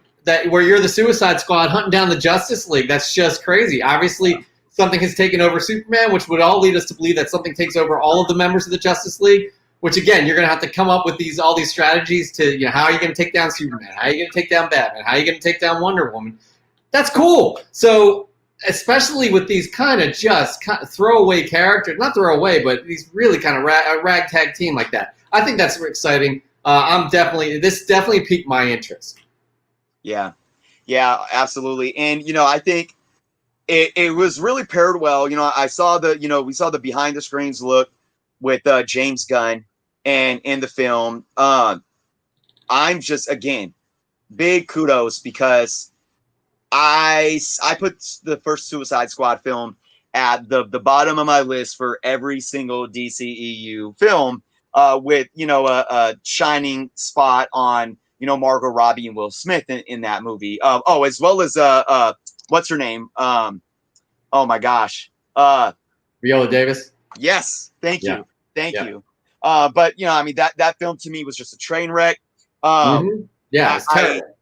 [SPEAKER 2] where you're the Suicide Squad hunting down the Justice League. That's just crazy. Obviously, something has taken over Superman, which would all lead us to believe that something takes over all of the members of the Justice League. Which again, you're going to have to come up with all these strategies to how are you going to take down Superman? How are you going to take down Batman? How are you going to take down Wonder Woman? That's cool. So especially with these kind of throwaway characters, not throwaway, but these really kind of ragtag team like that. I think that's exciting. This definitely piqued my interest.
[SPEAKER 1] Yeah, absolutely. And I think it was really paired well. We saw the behind the screens look with James Gunn and in the film. I'm just, again, big kudos because I put the first Suicide Squad film at the bottom of my list for every single DCEU film, with a shining spot on Margot Robbie and Will Smith in that movie. As well as what's her name? Oh my gosh,
[SPEAKER 2] Viola Davis.
[SPEAKER 1] yes, thank
[SPEAKER 2] Yeah.
[SPEAKER 1] you, thank
[SPEAKER 2] Yeah.
[SPEAKER 1] you. But I mean that film to me was just a train wreck.
[SPEAKER 2] Yeah, it's terrible.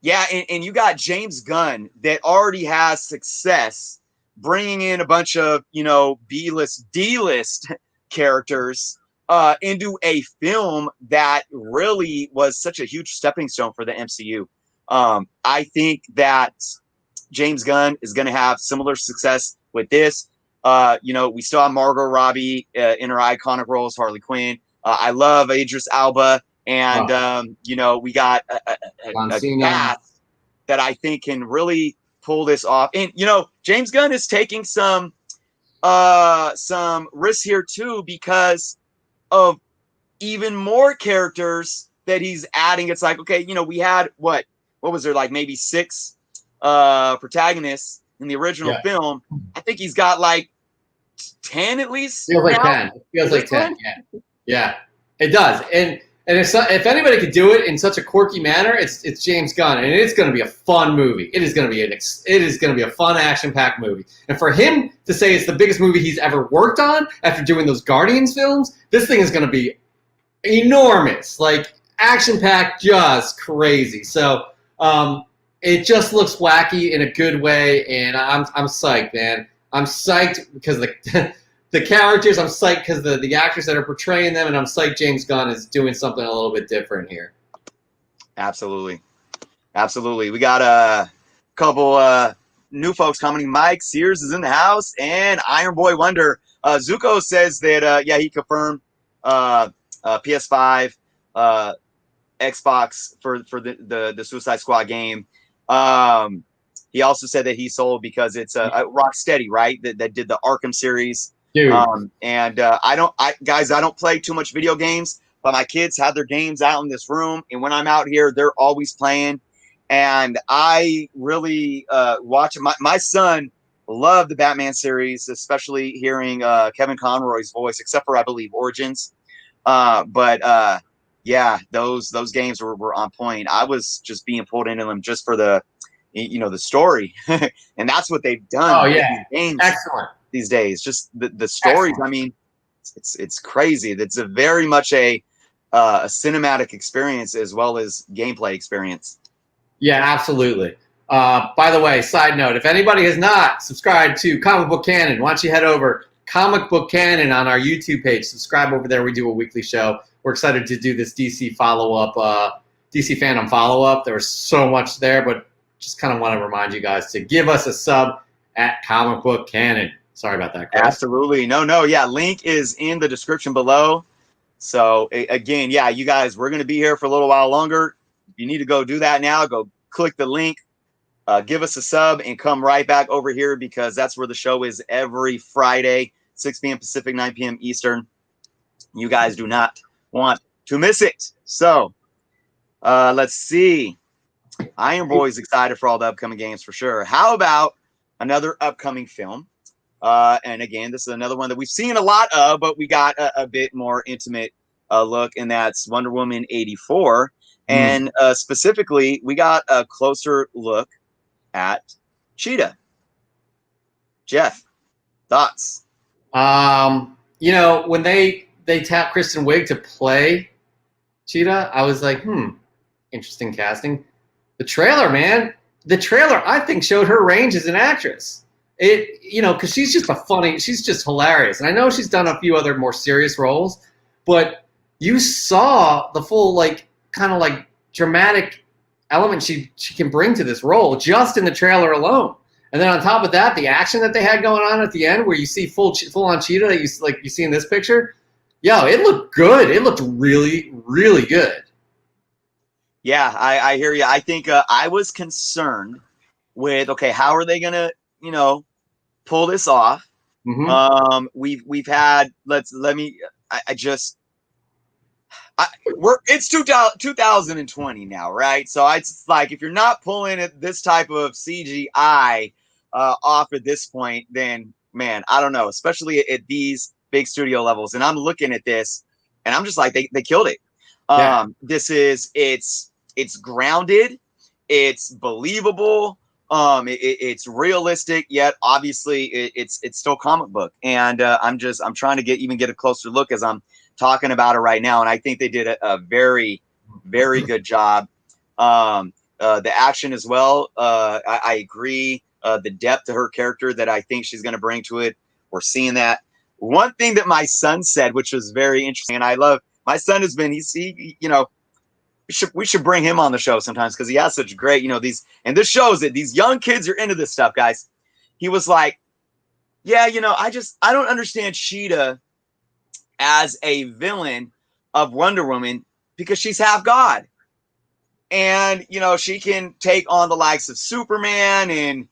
[SPEAKER 1] Yeah, and you got James Gunn that already has success bringing in a bunch of, B-list, D-list characters into a film that really was such a huge stepping stone for the MCU. I think that James Gunn is going to have similar success with this. We still have Margot Robbie in her iconic role as Harley Quinn. I love Idris Alba. And, we got a cast that I think can really pull this off. And, James Gunn is taking some risks here too because of even more characters that he's adding. It's like, okay, we had what was there, like maybe 6 protagonists in the original film. I think he's got like 10 at least.
[SPEAKER 2] Feels like 10. It feels like 10. Yeah, it does. And if anybody could do it in such a quirky manner, it's James Gunn, and it's going to be a fun movie. It is going to be a fun action-packed movie. And for him to say it's the biggest movie he's ever worked on after doing those Guardians films, this thing is going to be enormous, like action-packed, just crazy. So it just looks wacky in a good way, and I'm psyched, man. I'm psyched because the characters, I'm psyched because the actors that are portraying them, and I'm psyched James Gunn is doing something a little bit different here.
[SPEAKER 1] Absolutely. We got a couple new folks coming. Mike Sears is in the house, and Iron Boy Wonder. Zuko says that, he confirmed PS5, Xbox for the Suicide Squad game. He also said that he sold because it's Rocksteady, right? That did the Arkham series.
[SPEAKER 2] Dude.
[SPEAKER 1] I don't play too much video games, but my kids have their games out in this room, and when I'm out here, they're always playing. And I really watch my son loved the Batman series, especially hearing Kevin Conroy's voice, except for I believe Origins. But those games were on point. I was just being pulled into them just for the story, and that's what they've done.
[SPEAKER 2] Oh yeah,
[SPEAKER 1] games.
[SPEAKER 2] Excellent.
[SPEAKER 1] These days, just the stories. Excellent. I mean, it's crazy. It's a very much a cinematic experience as well as gameplay experience.
[SPEAKER 2] Yeah, absolutely. By the way, side note: if anybody has not subscribed to Comic Book Canon, why don't you head over Comic Book Canon on our YouTube page? Subscribe over there. We do a weekly show. We're excited to do this DC follow-up, DC Fandom follow-up. There was so much there, but just kind of want to remind you guys to give us a sub at Comic Book Canon. Sorry about that, Chris.
[SPEAKER 1] Absolutely. No. Yeah, link is in the description below. So, again, you guys, we're going to be here for a little while longer. You need to go do that now. Go click the link, give us a sub, and come right back over here because that's where the show is every Friday, 6 p.m. Pacific, 9 p.m. Eastern. You guys do not want to miss it. So, let's see. Iron Boy's excited for all the upcoming games for sure. How about another upcoming film? And again, this is another one that we've seen a lot of, but we got a bit more intimate look, and that's Wonder Woman 84. And specifically, we got a closer look at Cheetah. Jeff, thoughts?
[SPEAKER 2] When they tapped Kristen Wiig to play Cheetah, I was like, interesting casting. The trailer, man. The trailer, I think, showed her range as an actress. Because she's just hilarious. And I know she's done a few other more serious roles, but you saw the full, kind of dramatic element she can bring to this role just in the trailer alone. And then on top of that, the action that they had going on at the end where you see full on Cheetah that you see in this picture, it looked good. It looked really, really good.
[SPEAKER 1] Yeah, I hear you. I think I was concerned with, okay, how are they going to, pull this off? We've had it's 2020 now, right? So it's like if you're not pulling it this type of CGI off at this point, then man, I don't know, especially at these big studio levels. And I'm looking at this and I'm just like, they killed it. It's grounded, it's believable, it's realistic, yet obviously it's still comic book. And I'm trying to get a closer look as I'm talking about it right now, and I think they did a very, very good job. The action as well. I agree. The depth to her character that I think she's going to bring to it. We're seeing that. One thing that my son said, which was very interesting, and I love my son has been. We should bring him on the show sometimes because he has such great, and this shows that these young kids are into this stuff, guys. He was like, yeah, I don't understand Cheetah as a villain of Wonder Woman because she's half God. And, she can take on the likes of Superman and,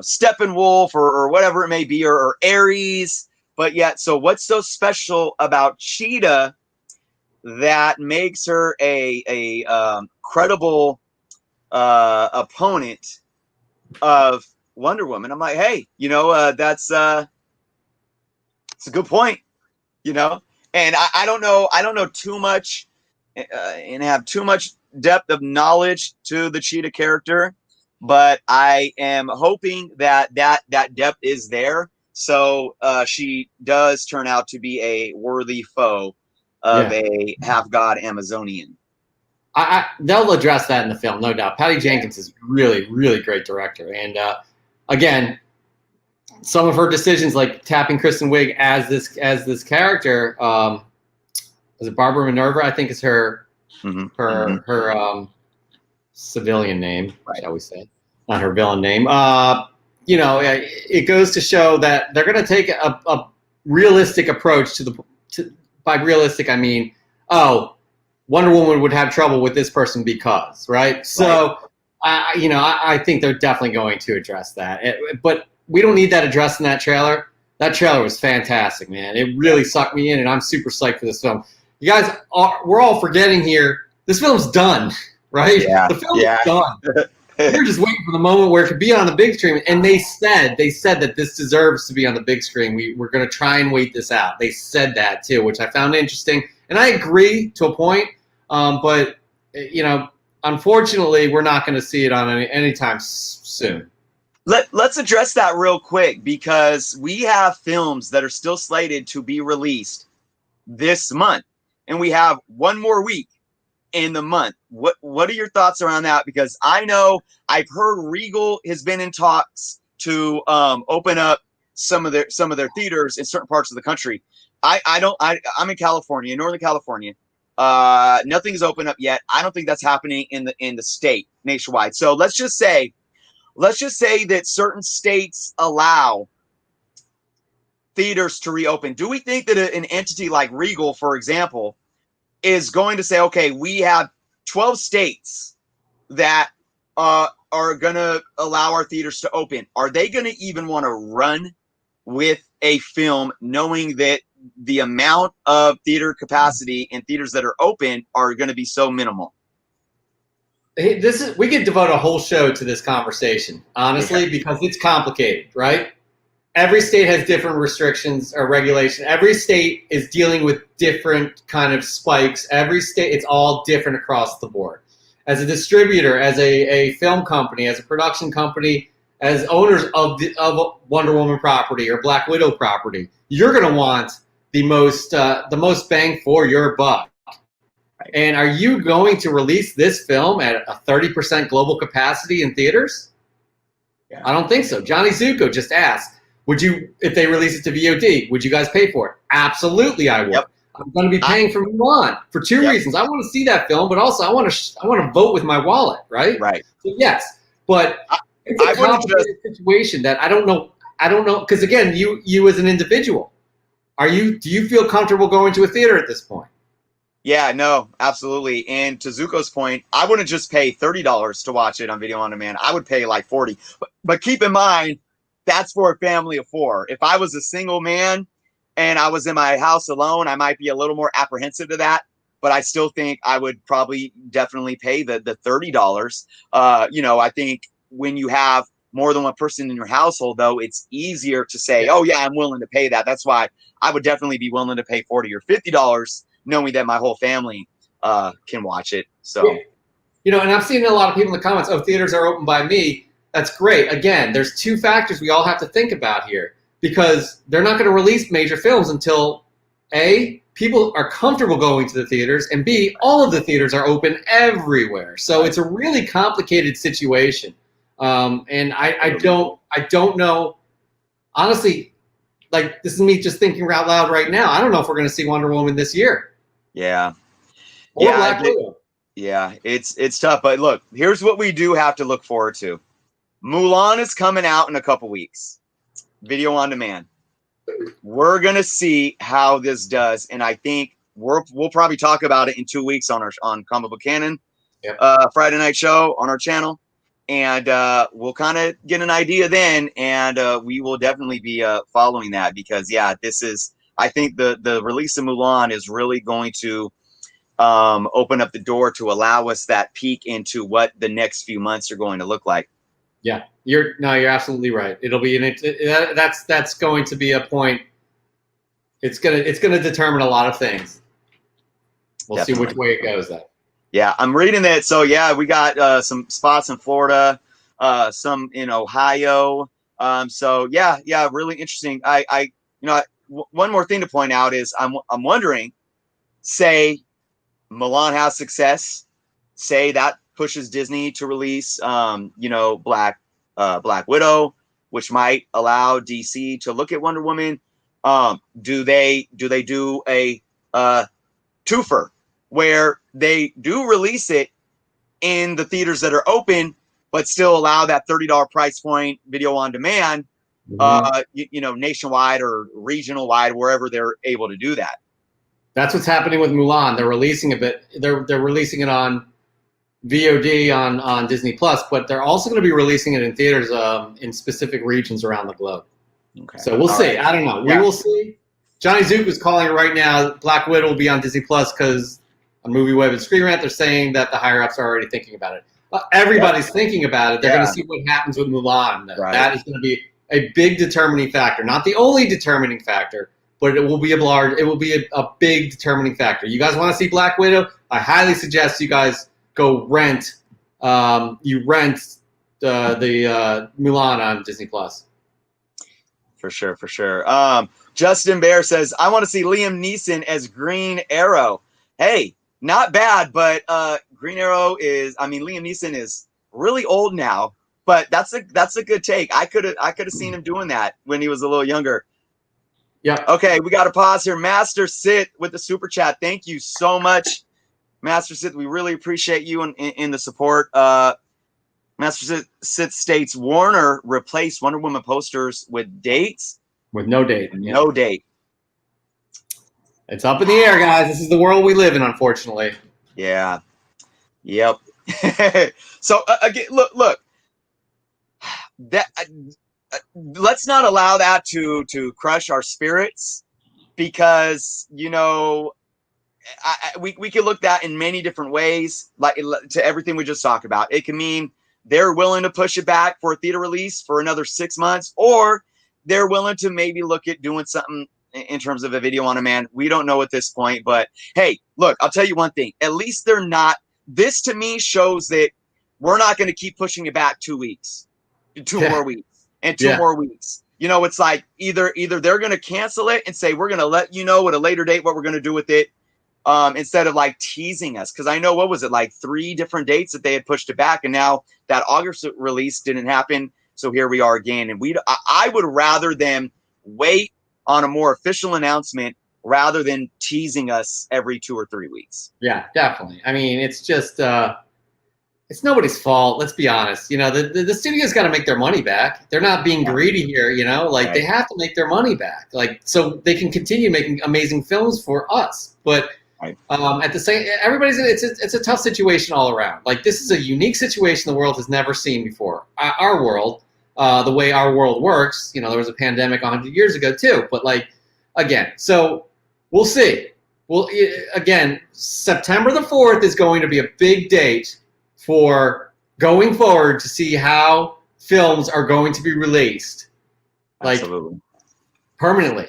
[SPEAKER 1] Steppenwolf or whatever it may be, or Ares. But yet, so what's so special about Cheetah that makes her a credible opponent of Wonder Woman? I'm like, hey, that's it's a good point, and I don't know too much and have too much depth of knowledge to the Cheetah character, but I am hoping that depth is there, so she does turn out to be a worthy foe of a half-god Amazonian.
[SPEAKER 2] They'll address that in the film, no doubt. Patty Jenkins is really, really great director, and again, some of her decisions, like tapping Kristen Wiig as this character, is it Barbara Minerva? I think is her civilian name, shall we say, not her villain name. It goes to show that they're going to take a realistic approach by realistic I mean, Wonder Woman would have trouble with this person because, right? So, I think they're definitely going to address that, but we don't need that addressed in that trailer. That trailer was fantastic, man. It really sucked me in, and I'm super psyched for this film. You guys, we're all forgetting here. This film's done, right?
[SPEAKER 1] Yeah.
[SPEAKER 2] The film is done. We're just waiting for the moment where it could be on the big screen. And they said that this deserves to be on the big screen. We're going to try and wait this out. They said that too, which I found interesting, and I agree to a point. But unfortunately, we're not going to see it on anytime soon.
[SPEAKER 1] Let's address that real quick because we have films that are still slated to be released this month, and we have one more week in the month. What are your thoughts around that? Because I know I've heard Regal has been in talks to open up some of their theaters in certain parts of the country. I'm in California, Northern California. Nothing's opened up yet. I don't think that's happening in the state nationwide. So let's just say that certain states allow theaters to reopen. Do we think that an entity like Regal, for example, is going to say, okay, we have 12 states that are going to allow our theaters to open? Are they going to even want to run with a film knowing that the amount of theater capacity in theaters that are open are going to be so minimal?
[SPEAKER 2] We could devote a whole show to this conversation, honestly, because it's complicated, right? Every state has different restrictions or regulation. Every state is dealing with different kind of spikes. Every state, it's all different across the board. As a distributor, as a film company, as a production company, as owners of Wonder Woman property or Black Widow property, you're going to want the most bang for your buck. And are you going to release this film at a 30% global capacity in theaters? Yeah. I don't think so. Johnny Zuko just asked, would you, if they release it to VOD, would you guys pay for it? Absolutely, I would. Yep. I'm going to be paying from Mulan for two reasons. I want to see that film, but also I want to vote with my wallet, right?
[SPEAKER 1] Right.
[SPEAKER 2] So yes, but it's a complicated situation that I don't know, because again, you as an individual, do you feel comfortable going to a theater at this point?
[SPEAKER 1] Yeah, no, absolutely. And to Zuko's point, I wouldn't just pay $30 to watch it on video on demand. I would pay like $40. But keep in mind, that's for a family of 4. If I was a single man and I was in my house alone, I might be a little more apprehensive to that. But I still think I would probably definitely pay the $30. I think when you have more than one person in your household, though, it's easier to say, oh, yeah, I'm willing to pay that. That's why I would definitely be willing to pay $40 or $50, knowing that my whole family can watch it. So,
[SPEAKER 2] and I've seen a lot of people in the comments, oh, theaters are open by me. That's great. Again, there's 2 factors we all have to think about here, because they're not going to release major films until A, people are comfortable going to the theaters, and B, all of the theaters are open everywhere. So it's a really complicated situation. And I don't know, honestly, like, this is me just thinking out loud right now. I don't know if we're going to see Wonder Woman this year.
[SPEAKER 1] Yeah.
[SPEAKER 2] Or Black Widow.
[SPEAKER 1] Yeah, it's tough. But look, here's what we do have to look forward to. Mulan is coming out in a couple weeks. Video on demand. We're going to see how this does. And I think we'll probably talk about it in 2 weeks on Comic Book Canon, Friday night show on our channel. And we'll kind of get an idea then, and we will definitely be following that, because I think the release of Mulan is really going to open up the door to allow us that peek into what the next few months are going to look like.
[SPEAKER 2] Yeah, you're absolutely right. It'll be that's going to be a point. It's gonna determine a lot of things. We'll see which way it goes though.
[SPEAKER 1] Yeah, I'm reading that. So yeah, we got some spots in Florida, some in Ohio. So yeah, really interesting. One more thing to point out is I'm wondering, say Mulan has success, say that pushes Disney to release Black Widow, which might allow DC to look at Wonder Woman. Do they do a twofer where they do release it in the theaters that are open, but still allow that $30 price point video on demand, nationwide or regional wide, wherever they're able to do that.
[SPEAKER 2] That's what's happening with Mulan. They're releasing a bit. They're releasing it on VOD on Disney Plus, but they're also going to be releasing it in theaters in specific regions around the globe. Okay. So we'll see. Right. I don't know. We will see. Johnny Zook is calling it right now. Black Widow will be on Disney Plus because on Movie Web and Screen Rant, they're saying that the higher ups are already thinking about it. Everybody's thinking about it. They're going to see what happens with Mulan. Right. That is going to be a big determining factor. Not the only determining factor, but it will be a big determining factor. You guys want to see Black Widow? I highly suggest you guys go rent the Mulan on Disney Plus.
[SPEAKER 1] For sure. Justin Bear says, I want to see Liam Neeson as Green Arrow. Hey, not bad, but Green Arrow Liam Neeson is really old now, but that's a good take. I could have seen him doing that when he was a little younger.
[SPEAKER 2] Yeah.
[SPEAKER 1] Okay, we got to pause here. Master Sit with the super chat. Thank you so much, Master Sit. We really appreciate you in the support. Master Sit states Warner replaced Wonder Woman posters with dates.
[SPEAKER 2] With no date.
[SPEAKER 1] Yeah. No date.
[SPEAKER 2] It's up in the air, guys. This is the world we live in, unfortunately.
[SPEAKER 1] Yeah. Yep. So again, look. That let's not allow that to crush our spirits, because we can look that in many different ways. Like to everything we just talked about, it can mean they're willing to push it back for a theater release for another 6 months, or they're willing to maybe look at doing something in terms of a video on demand. We don't know at this point, but hey, look, I'll tell you one thing. At least they're not. This to me shows that we're not going to keep pushing it back 2 weeks, more weeks, and two more weeks. It's like either they're going to cancel it and say we're going to let you know at a later date what we're going to do with it, instead of like teasing us. Because I know, what was it, like 3 different dates that they had pushed it back, and now that August release didn't happen. So here we are again, and I would rather them wait on a more official announcement rather than teasing us every 2 or 3 weeks.
[SPEAKER 2] Yeah, definitely. I mean, it's just it's nobody's fault. Let's be honest. The studio's got to make their money back. They're not being greedy here. Right. They have to make their money back, so they can continue making amazing films for us. But at the same, it's a tough situation all around. This is a unique situation the world has never seen before. Our world. the way our world works. You know, there was a pandemic 100 years ago too. But like, again, so we'll see. Well, again, September the 4th is going to be a big date for going forward to see how films are going to be released, like
[SPEAKER 1] Absolutely.
[SPEAKER 2] permanently.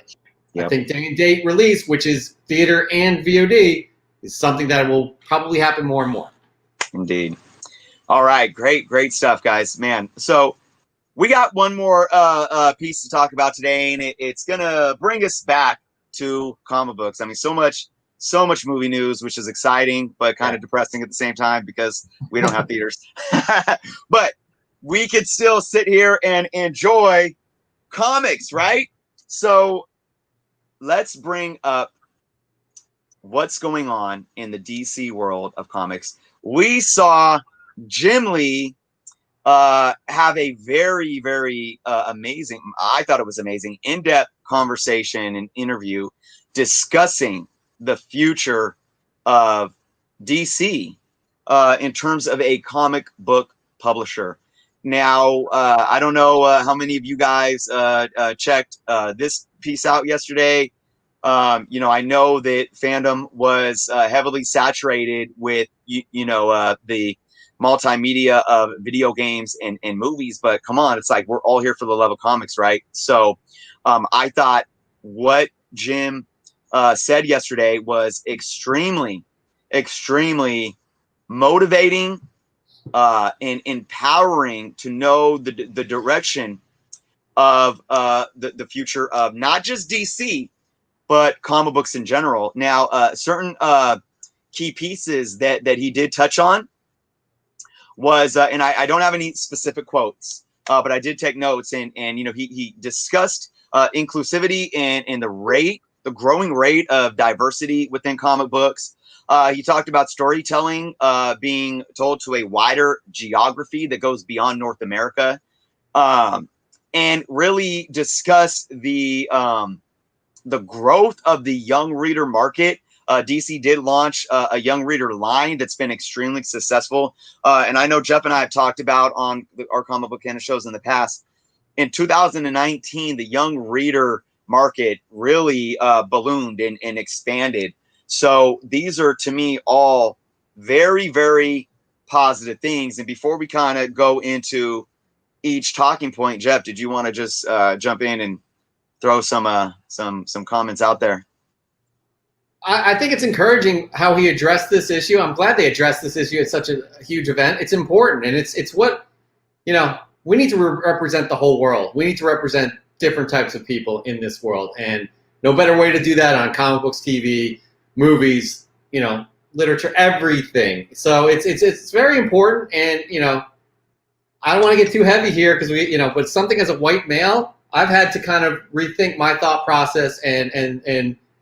[SPEAKER 1] Yep.
[SPEAKER 2] I think day and date release, which is theater and VOD, is something that will probably happen more and more.
[SPEAKER 1] Indeed. All right, great stuff, guys. Man, so we got one more piece to talk about today, and it's gonna bring us back to comic books. I mean, so much movie news, which is exciting but kind of depressing at the same time because we don't have theaters. But we could still sit here and enjoy comics, right? So let's bring up what's going on in the DC world of comics. We saw Jim Lee have a very, very amazing, I thought it was amazing, in-depth conversation and interview discussing the future of DC in terms of a comic book publisher. Now, I don't know how many of you guys checked this piece out yesterday. You know, I know that Fandom was heavily saturated with, the multimedia of video games and movies, but come on, it's like we're all here for the love of comics, right? So I thought what Jim said yesterday was extremely motivating and empowering to know the direction of the future of not just DC, but comic books in general. Now, certain key pieces that he did touch on was, and I don't have any specific quotes, but I did take notes, and you know, he discussed inclusivity and the growing rate of diversity within comic books. He talked about storytelling being told to a wider geography that goes beyond North America, and really discussed the growth of the young reader market. DC did launch a young reader line that's been extremely successful. And I know Jeff and I have talked about on our comic book canon shows in the past. In 2019, the young reader market really ballooned and expanded. So these are, to me, all very, very positive things. And before we kind of go into each talking point, Jeff, did you want to just jump in and throw some comments out there?
[SPEAKER 2] I think it's encouraging how he addressed this issue. I'm glad they addressed this issue at such a huge event. It's important, and it's what, you know, we need to represent the whole world. We need to represent different types of people in this world, and no better way to do that on comic books, TV, movies, you know, literature, everything. So it's very important, and you know, I don't want to get too heavy here because but something as a white male, I've had to kind of rethink my thought process and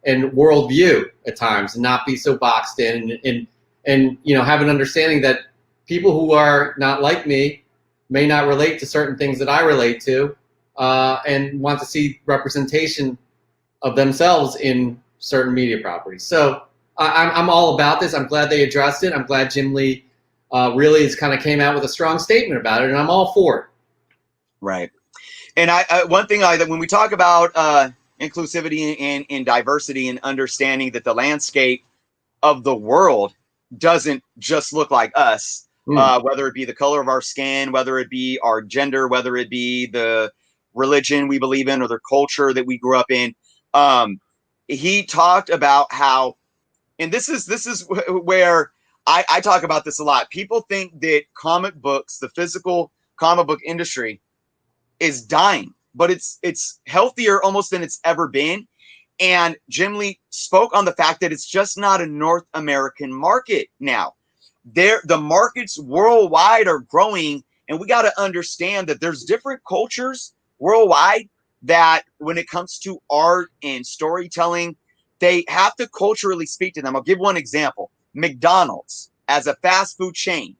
[SPEAKER 2] worldview at times, and not be so boxed in, and you know, have an understanding that people who are not like me may not relate to certain things that I relate to, and want to see representation of themselves in certain media properties. So I'm all about this. I'm glad they addressed it. I'm glad Jim Lee really has kind of came out with a strong statement about it, and I'm all for it.
[SPEAKER 1] Right. And one thing that when we talk about inclusivity and diversity, and understanding that the landscape of the world doesn't just look like us, whether it be the color of our skin, whether it be our gender, whether it be the religion we believe in or the culture that we grew up in. He talked about how, and this is where I talk about this a lot. People think that comic books, the physical comic book industry, is dying, but it's healthier almost than it's ever been. And Jim Lee spoke on the fact that it's just not a North American market now. The markets worldwide are growing, and we got to understand that there's different cultures worldwide that when it comes to art and storytelling, they have to culturally speak to them. I'll give one example. McDonald's, as a fast food chain.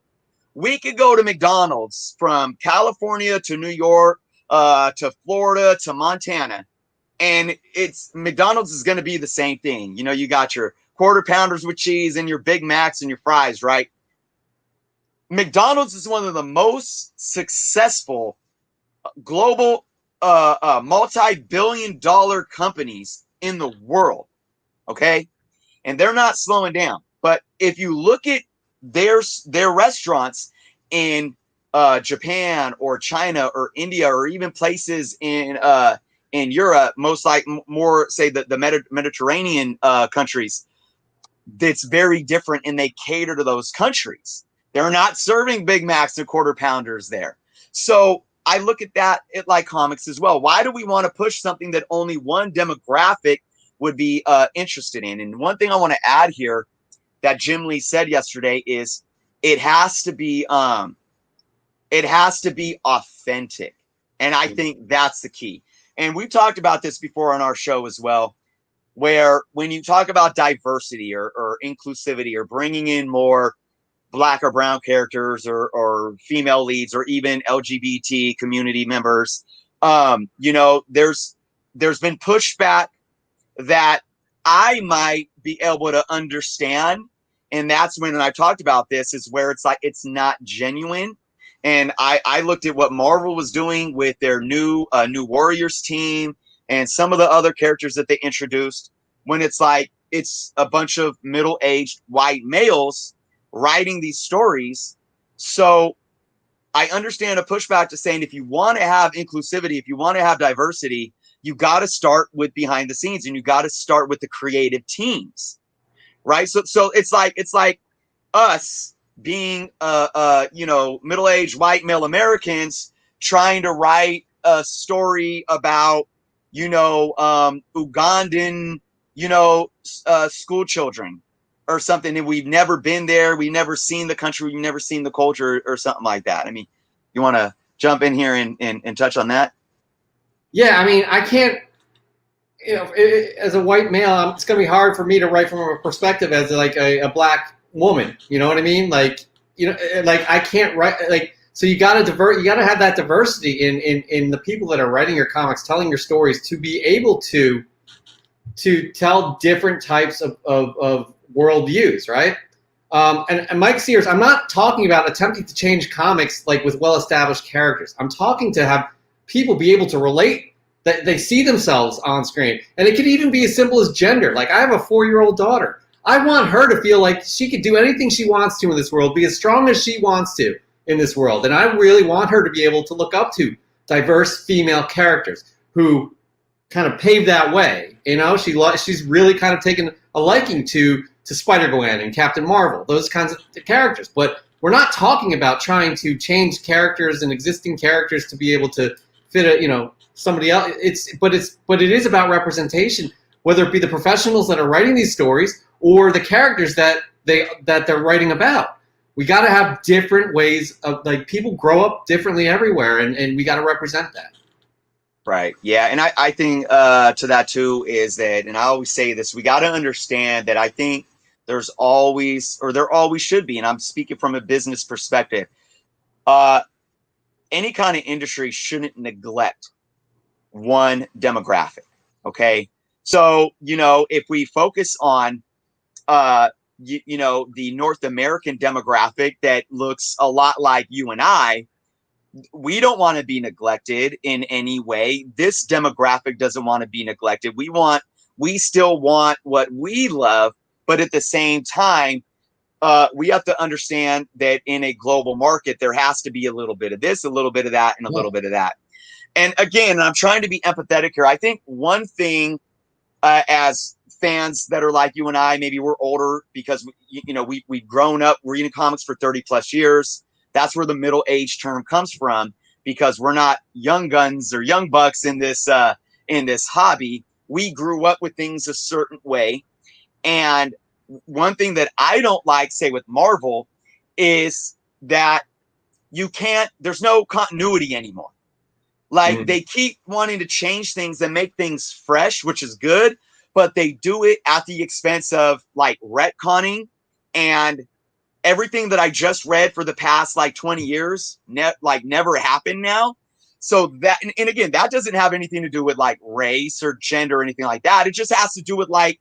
[SPEAKER 1] We could go to McDonald's from California to New York, to Florida to Montana, and McDonald's is going to be the same thing. You know, you got your quarter pounders with cheese and your Big Macs and your fries, right? McDonald's is one of the most successful global multi-billion-dollar companies in the world, okay? And they're not slowing down. But if you look at their restaurants in Japan or China or India or even places in Europe, more say the Mediterranean countries, that's very different, and they cater to those countries. They're not serving Big Macs and quarter pounders there. So I look at that at like comics as well. Why do we want to push something that only one demographic would be interested in? And one thing I want to add here that Jim Lee said yesterday is it has to be authentic. And I think that's the key. And we've talked about this before on our show as well, where when you talk about diversity or inclusivity or bringing in more black or brown characters or female leads or even LGBT community members, there's been pushback that I might be able to understand. And that's when I talked about this, is where it's like it's not genuine. And I looked at what Marvel was doing with their new Warriors team and some of the other characters that they introduced, when it's like it's a bunch of middle-aged white males writing these stories. So I understand a pushback to saying if you want to have inclusivity, if you want to have diversity, you got to start with behind the scenes and you got to start with the creative teams, right? So it's like us being middle-aged white male Americans trying to write a story about Ugandan school children or something, and we've never been there, we've never seen the country, we've never seen the culture or something like that. I mean, you want to jump in here and touch on that?
[SPEAKER 2] Yeah, I mean, I can't. As a white male, it's going to be hard for me to write from a perspective as like a black woman. You know what I mean? Like I can't write like. So you got to you got to have that diversity in the people that are writing your comics, telling your stories, to be able to tell different types of worldviews, right? And Mike Sears, I'm not talking about attempting to change comics like with well-established characters. I'm talking to have people be able to relate, that they see themselves on screen. And it could even be as simple as gender. Like, I have a 4-year-old daughter. I want her to feel like she could do anything she wants to in this world, be as strong as she wants to in this world. And I really want her to be able to look up to diverse female characters who kind of pave that way. She's really kind of taken a liking to Spider-Gwen and Captain Marvel, those kinds of characters. But we're not talking about trying to change characters and existing characters to be able to fit somebody else. But it is about representation, whether it be the professionals that are writing these stories or the characters that they're writing about. We got to have different ways of, like, people grow up differently everywhere, and we got to represent that.
[SPEAKER 1] Right. Yeah. And I think to that too is that, and I always say this, we got to understand that I think there always should be, and I'm speaking from a business perspective, any kind of industry shouldn't neglect one demographic. Okay. So, if we focus on, the North American demographic that looks a lot like you and I, we don't want to be neglected in any way. This demographic doesn't want to be neglected. We still want what we love, but at the same time, we have to understand that in a global market, there has to be a little bit of this, a little bit of that, and a little bit of that. And again, I'm trying to be empathetic here. I think one thing, as fans that are like you and I, maybe we're older because we've grown up reading comics for 30 plus years. That's where the middle age term comes from, because we're not young guns or young bucks in this hobby. We grew up with things a certain way. And one thing that I don't like, say with Marvel, is that there's no continuity anymore. Like, they keep wanting to change things and make things fresh, which is good, but they do it at the expense of like retconning, and everything that I just read for the past like 20 years never happened now. So that, and again, that doesn't have anything to do with like race or gender or anything like that. It just has to do with like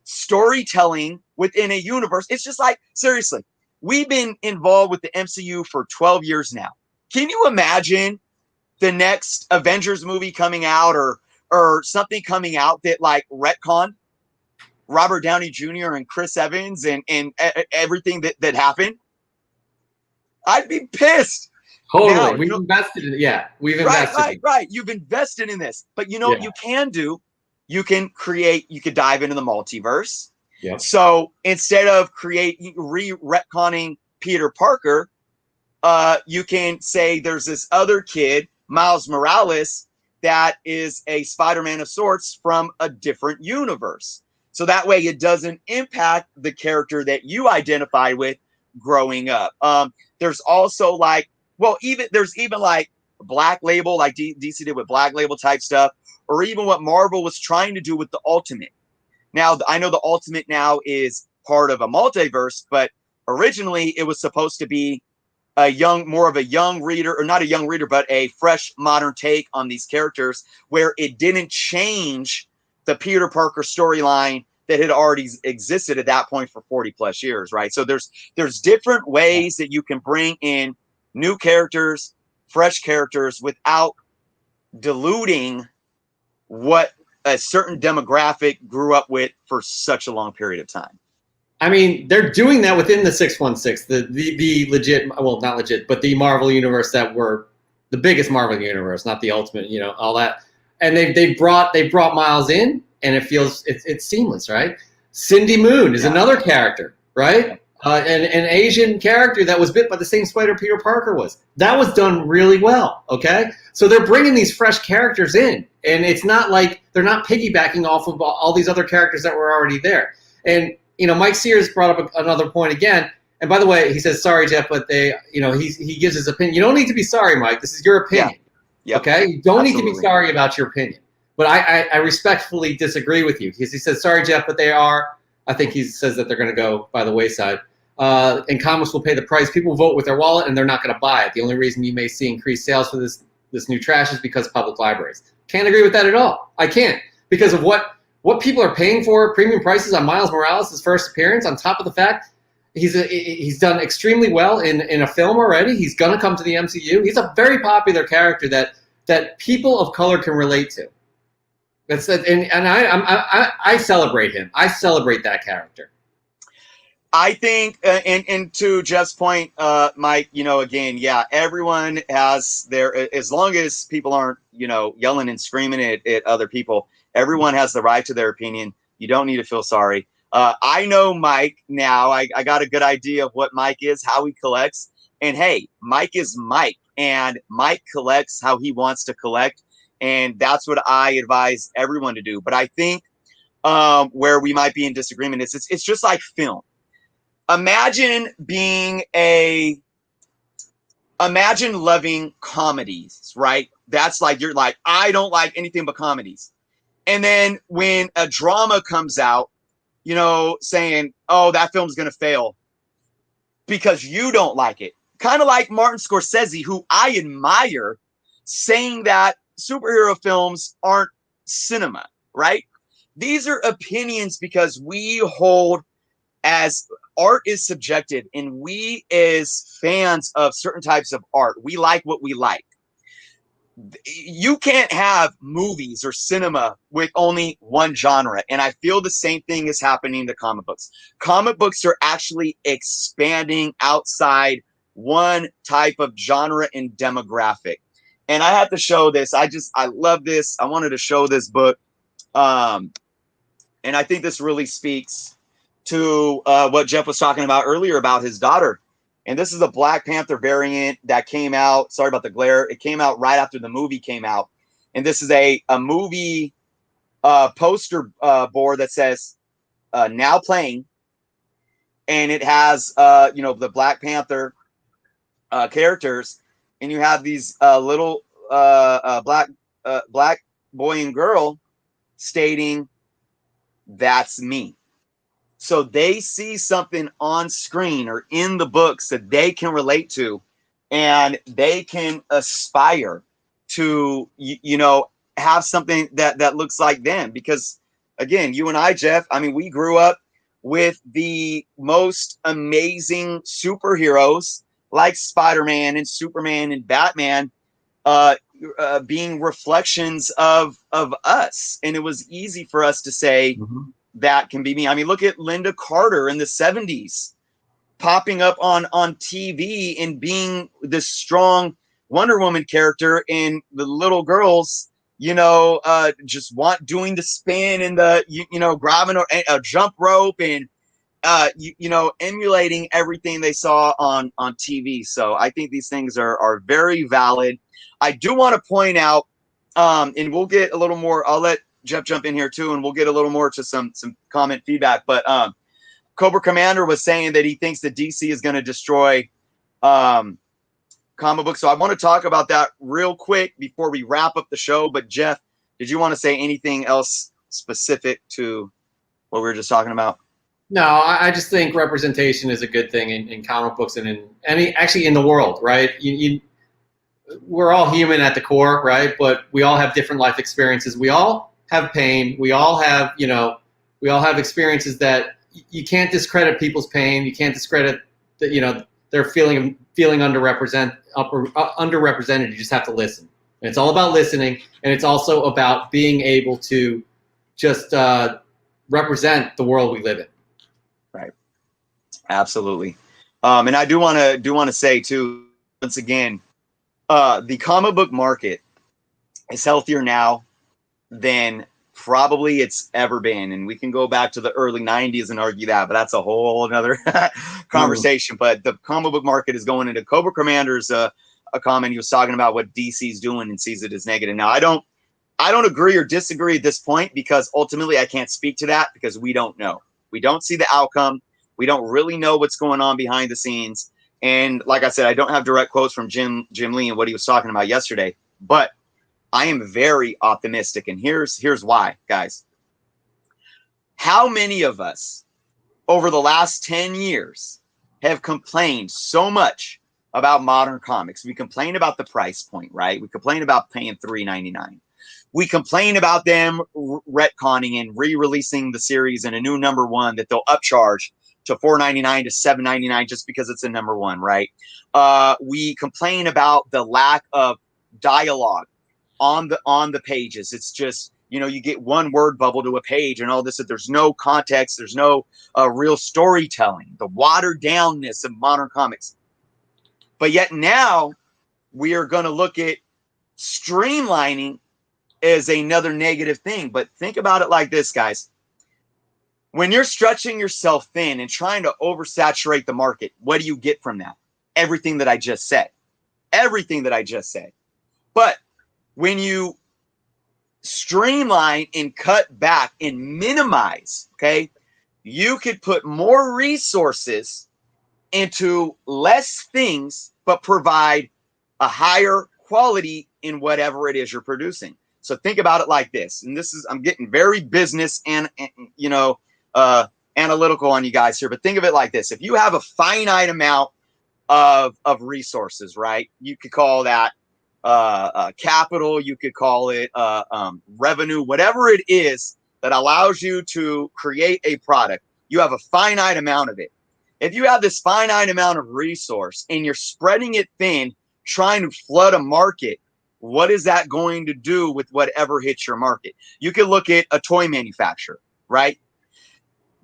[SPEAKER 1] storytelling within a universe. It's just like, seriously, we've been involved with the MCU for 12 years now. Can you imagine the next Avengers movie coming out or something coming out that like retcon Robert Downey Jr. and Chris Evans and everything that happened, I'd be pissed.
[SPEAKER 2] Totally.
[SPEAKER 1] Now,
[SPEAKER 2] We've invested in it. Yeah, we've
[SPEAKER 1] right,
[SPEAKER 2] invested in
[SPEAKER 1] right,
[SPEAKER 2] it.
[SPEAKER 1] right. You've invested in this. But you know what
[SPEAKER 2] Yeah.
[SPEAKER 1] you can do? You can create, you could dive into the multiverse.
[SPEAKER 2] Yep.
[SPEAKER 1] So instead of retconning Peter Parker, you can say there's this other kid, Miles Morales, that is a Spider-Man of sorts from a different universe. So that way it doesn't impact the character that you identify with growing up. There's also like, well, there's even like Black Label, like DC did with Black Label type stuff, or even what Marvel was trying to do with the Ultimate. Now, I know the Ultimate now is part of a multiverse, but originally it was supposed to be more of a young reader, or not a young reader, but a fresh modern take on these characters, where it didn't change the Peter Parker storyline that had already existed at that point for 40 plus years, right? So there's different ways that you can bring in new characters, fresh characters, without diluting what a certain demographic grew up with for such a long period of time.
[SPEAKER 2] I mean, they're doing that within the 616, the legit, well, not legit, but the Marvel universe that were the biggest Marvel universe, not the Ultimate, all that. And they brought Miles in, and it's seamless, right? Cindy Moon is another character, right? An Asian character that was bit by the same spider Peter Parker was. That was done really well, okay? So they're bringing these fresh characters in, and it's not like they're not piggybacking off of all these other characters that were already there. And Mike Sears brought up another point again. And by the way, he says, sorry, Jeff, but he gives his opinion. You don't need to be sorry, Mike. This is your opinion. Yeah. Yep. Okay? You don't need to be sorry about your opinion. But I respectfully disagree with you. He says, sorry, Jeff, but they are. I think he says that they're going to go by the wayside. And comics will pay the price. People vote with their wallet, and they're not going to buy it. The only reason you may see increased sales for this new trash is because of public libraries. Can't agree with that at all. I can't. Because of what people are paying for, premium prices on Miles Morales' first appearance, on top of the fact he's done extremely well in a film already. He's going to come to the MCU. He's a very popular character that people of color can relate to. I celebrate him. I celebrate that character.
[SPEAKER 1] I think, and to Jeff's point, Mike, again, yeah, everyone has as long as people aren't, yelling and screaming at other people, everyone has the right to their opinion. You don't need to feel sorry. I know Mike now. I got a good idea of what Mike is, how he collects. And hey, Mike is Mike, and Mike collects how he wants to collect. And that's what I advise everyone to do. But I think where we might be in disagreement is it's just like film. Imagine loving comedies, right? That's like, you're like, I don't like anything but comedies. And then when a drama comes out, saying, oh, that film's going to fail because you don't like it. Kind of like Martin Scorsese, who I admire, saying that superhero films aren't cinema, right? These are opinions because we hold, as art is subjective, and we as fans of certain types of art, we like what we like. You can't have movies or cinema with only one genre. And I feel the same thing is happening to comic books. Comic books are actually expanding outside one type of genre and demographic. And I have to show this. I love this. I wanted to show this book. And I think this really speaks to what Jeff was talking about earlier about his daughter. And this is a Black Panther variant that came out. Sorry about the glare. It came out right after the movie came out. And this is a movie poster board that says now playing. And it has, the Black Panther characters. And you have these little black boy and girl stating, that's me. So they see something on screen or in the books that they can relate to, and they can aspire to, have something that looks like them. Because again, you and I, Jeff, I mean, we grew up with the most amazing superheroes like Spider-Man and Superman and Batman. being reflections of us, and it was easy for us to say that can be me. I mean, look at Linda Carter in the 70s popping up on TV and being this strong Wonder Woman character, and the little girls, just doing the spin and the grabbing a jump rope and emulating everything they saw on TV. So I think these things are very valid. I do want to point out, and we'll get a little more. I'll let Jeff jump in here too, and we'll get a little more to some comment feedback. But Cobra Commander was saying that he thinks that DC is going to destroy comic books. So I want to talk about that real quick before we wrap up the show. But Jeff, did you want to say anything else specific to what we were just talking about?
[SPEAKER 2] No, I just think representation is a good thing in comic books and in the world, right? We're all human at the core, right? But we all have different life experiences. We all have pain. We all have experiences that you can't discredit people's pain. You can't discredit that, they're feeling underrepresented. You just have to listen. And it's all about listening, and it's also about being able to just represent the world we live in.
[SPEAKER 1] Right. Absolutely. And I do want to say too, once again, the comic book market is healthier now than probably it's ever been. And we can go back to the early 90s and argue that, but that's a whole another conversation. But the comic book market is going into Cobra Commander's a comment. He was talking about what DC's doing and sees it as negative. Now, I don't agree or disagree at this point, because ultimately I can't speak to that because we don't know. We don't see the outcome. We don't really know what's going on behind the scenes. And like I said, I don't have direct quotes from Jim Lee and what he was talking about yesterday, but I am very optimistic. And here's why, guys. How many of us over the last 10 years have complained so much about modern comics? We complain about the price point, right? We complain about paying $3.99. We complain about them retconning and re-releasing the series in a new #1 that they'll upcharge to $4.99 to $7.99 just because it's a #1, right? We complain about the lack of dialogue on the pages. It's just, you get one word bubble to a page and all this. That there's no context, there's no real storytelling. The watered downness of modern comics. But yet now we are going to look at streamlining is another negative thing. But think about it like this, guys. When you're stretching yourself thin and trying to oversaturate the market, what do you get from that? Everything that I just said. Everything that I just said. But when you streamline and cut back and minimize, okay, you could put more resources into less things, but provide a higher quality in whatever it is you're producing. So think about it like this, and I'm getting very business and analytical on you guys here, but think of it like this. If you have a finite amount of resources, right? You could call that capital, you could call it revenue, whatever it is that allows you to create a product. You have a finite amount of it. If you have this finite amount of resource and you're spreading it thin, trying to flood a market, what is that going to do with whatever hits your market? You can look at a toy manufacturer, right?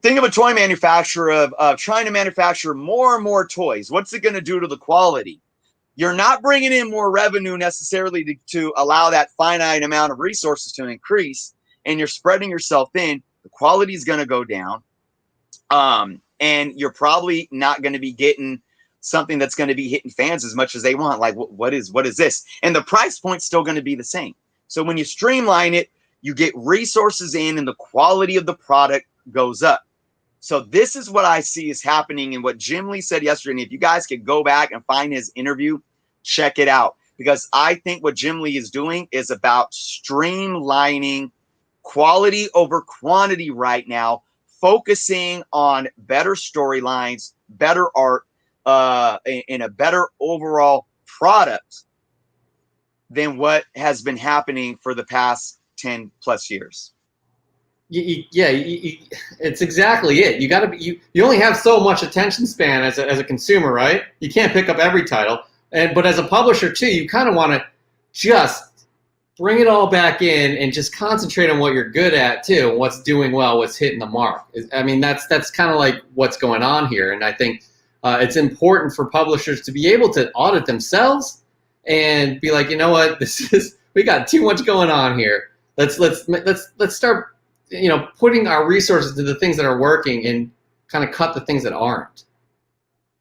[SPEAKER 1] Think of a toy manufacturer of trying to manufacture more and more toys. What's it going to do to the quality? You're not bringing in more revenue necessarily to allow that finite amount of resources to increase, and you're spreading yourself thin. The quality is going to go down, and you're probably not going to be getting something that's going to be hitting fans as much as they want. Like, what is this? And the price point's still going to be the same. So when you streamline it, you get resources in and the quality of the product goes up. So this is what I see is happening and what Jim Lee said yesterday. And if you guys could go back and find his interview, check it out. Because I think what Jim Lee is doing is about streamlining quality over quantity right now, focusing on better storylines, better art, in a better overall product than what has been happening for the past 10 plus years.
[SPEAKER 2] It's exactly it. You got to be. You only have so much attention span as a consumer, right? You can't pick up every title, but as a publisher too, you kind of want to just bring it all back in and just concentrate on what you're good at too, and what's doing well, what's hitting the mark. I mean, that's kind of like what's going on here, and I think it's important for publishers to be able to audit themselves and be like, you know what, we got too much going on here. Let's start, putting our resources to the things that are working and kind of cut the things that aren't.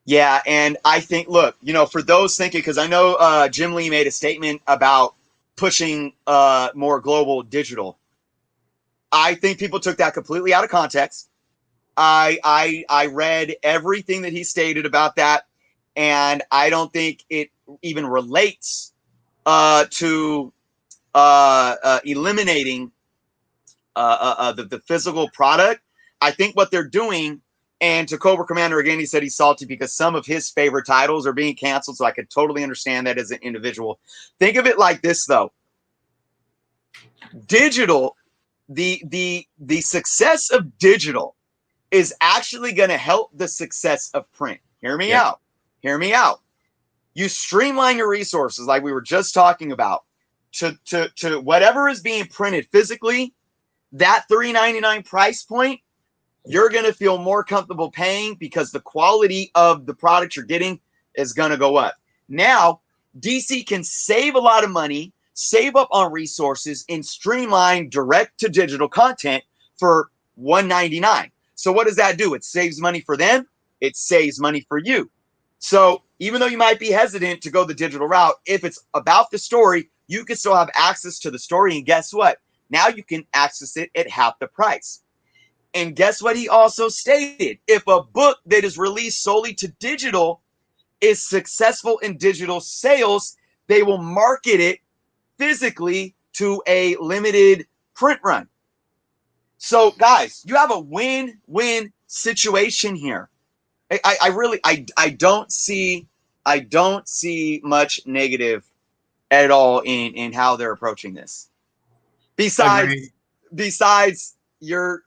[SPEAKER 1] Yeah, and I think, look, for those thinking, because I know Jim Lee made a statement about pushing more global digital. I think people took that completely out of context. I read everything that he stated about that, and I don't think it even relates to eliminating the physical product. I think what they're doing, and to Cobra Commander again, he said he's salty because some of his favorite titles are being canceled, so I could totally understand that as an individual. Think of it like this, though. Digital, the success of digital is actually going to help the success of print. Hear me out. Hear me out. You streamline your resources like we were just talking about to whatever is being printed physically. That $3.99 price point, you're going to feel more comfortable paying because the quality of the product you're getting is going to go up. Now, DC can save a lot of money, save up on resources, and streamline direct-to-digital content for $1.99. So what does that do? It saves money for them. It saves money for you. So even though you might be hesitant to go the digital route, if it's about the story, you can still have access to the story. And guess what? Now you can access it at half the price. And guess what he also stated? If a book that is released solely to digital is successful in digital sales, they will market it physically to a limited print run. So guys, you have a win-win situation here. I don't see much negative at all in how they're approaching this. Besides your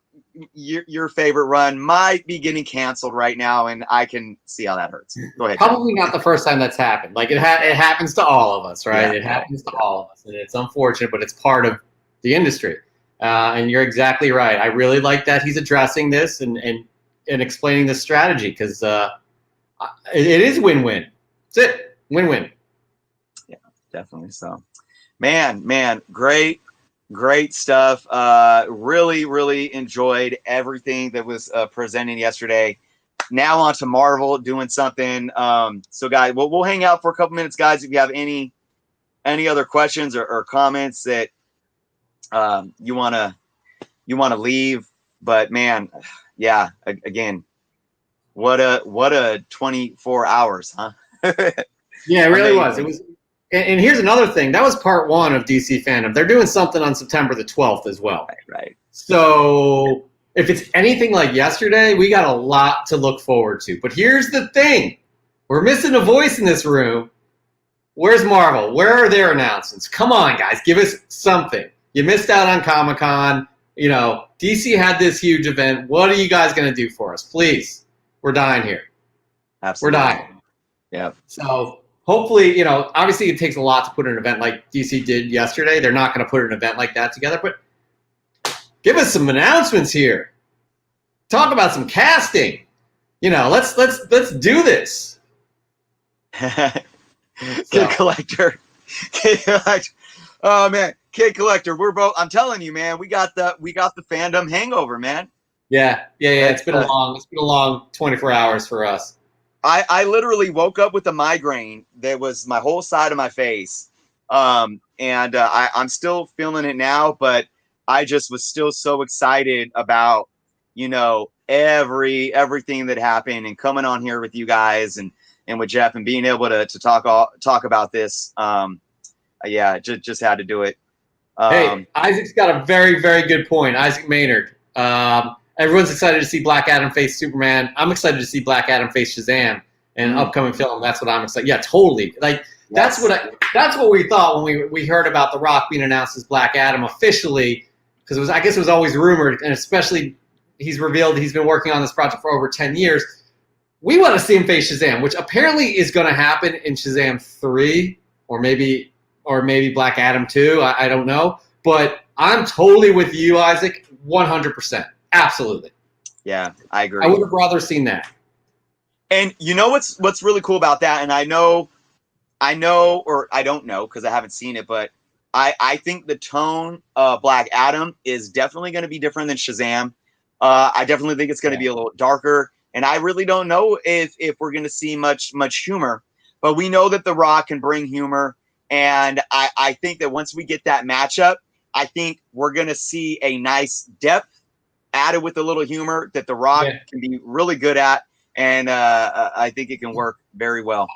[SPEAKER 1] favorite run might be getting canceled right now, and I can see how that hurts. Go ahead.
[SPEAKER 2] Probably not the first time that's happened. Like it happens to all of us, right?
[SPEAKER 1] Yeah,
[SPEAKER 2] it happens to all of us, and it's unfortunate, but it's part of the industry. And you're exactly right. I really like that he's addressing this and explaining the strategy because it is win-win. That's it, win-win.
[SPEAKER 1] Yeah, definitely so. Man, great stuff. Really enjoyed everything that was presented yesterday. Now on to Marvel doing something. So guys, we'll hang out for a couple minutes, guys. If you have any other questions or comments that you wanna leave, but man, yeah, again, what a 24 hours, huh?
[SPEAKER 2] Yeah, it really was. It was. And here's another thing. That was part one of DC Fandom. They're doing something on September the 12th as well.
[SPEAKER 1] Right.
[SPEAKER 2] So if it's anything like yesterday, we got a lot to look forward to. But here's the thing. We're missing a voice in this room. Where's Marvel? Where are their announcements? Come on, guys. Give us something. You missed out on Comic-Con. DC had this huge event. What are you guys going to do for us? Please. We're dying here.
[SPEAKER 1] Absolutely.
[SPEAKER 2] We're dying.
[SPEAKER 1] Yeah.
[SPEAKER 2] So hopefully, obviously it takes a lot to put an event like DC did yesterday. They're not going to put an event like that together, but give us some announcements here. Talk about some casting. Let's do this.
[SPEAKER 1] Kid Collector. Oh man, Kid Collector. We're both. I'm telling you, man. We got the fandom hangover, man.
[SPEAKER 2] Yeah. It's been a long 24 hours for us.
[SPEAKER 1] I literally woke up with a migraine that was my whole side of my face. I'm still feeling it now, but I just was still so excited about, everything that happened and coming on here with you guys and with Jeff and being able to talk about this. Yeah, just had to do it.
[SPEAKER 2] Hey, Isaac's got a very, very good point. Isaac Maynard. Everyone's excited to see Black Adam face Superman. I'm excited to see Black Adam face Shazam in an upcoming film. That's what I'm excited. Yeah, totally. Like that's what we thought when we heard about The Rock being announced as Black Adam officially, because I guess it was always rumored, and especially he's revealed he's been working on this project for over 10 years. We want to see him face Shazam, which apparently is going to happen in Shazam 3 or maybe or maybe Black Adam 2. I don't know. But I'm totally with you, Isaac, 100%. Absolutely.
[SPEAKER 1] Yeah, I agree.
[SPEAKER 2] I would have rather seen that.
[SPEAKER 1] And you know what's really cool about that, and I know, or I don't know because I haven't seen it, but I think the tone of Black Adam is definitely going to be different than Shazam. I definitely think it's going to be a little darker, and I really don't know if we're going to see much humor. But we know that The Rock can bring humor, and I think that once we get that matchup, I think we're going to see a nice depth added with a little humor that The Rock can be really good at, and I think it can work very well.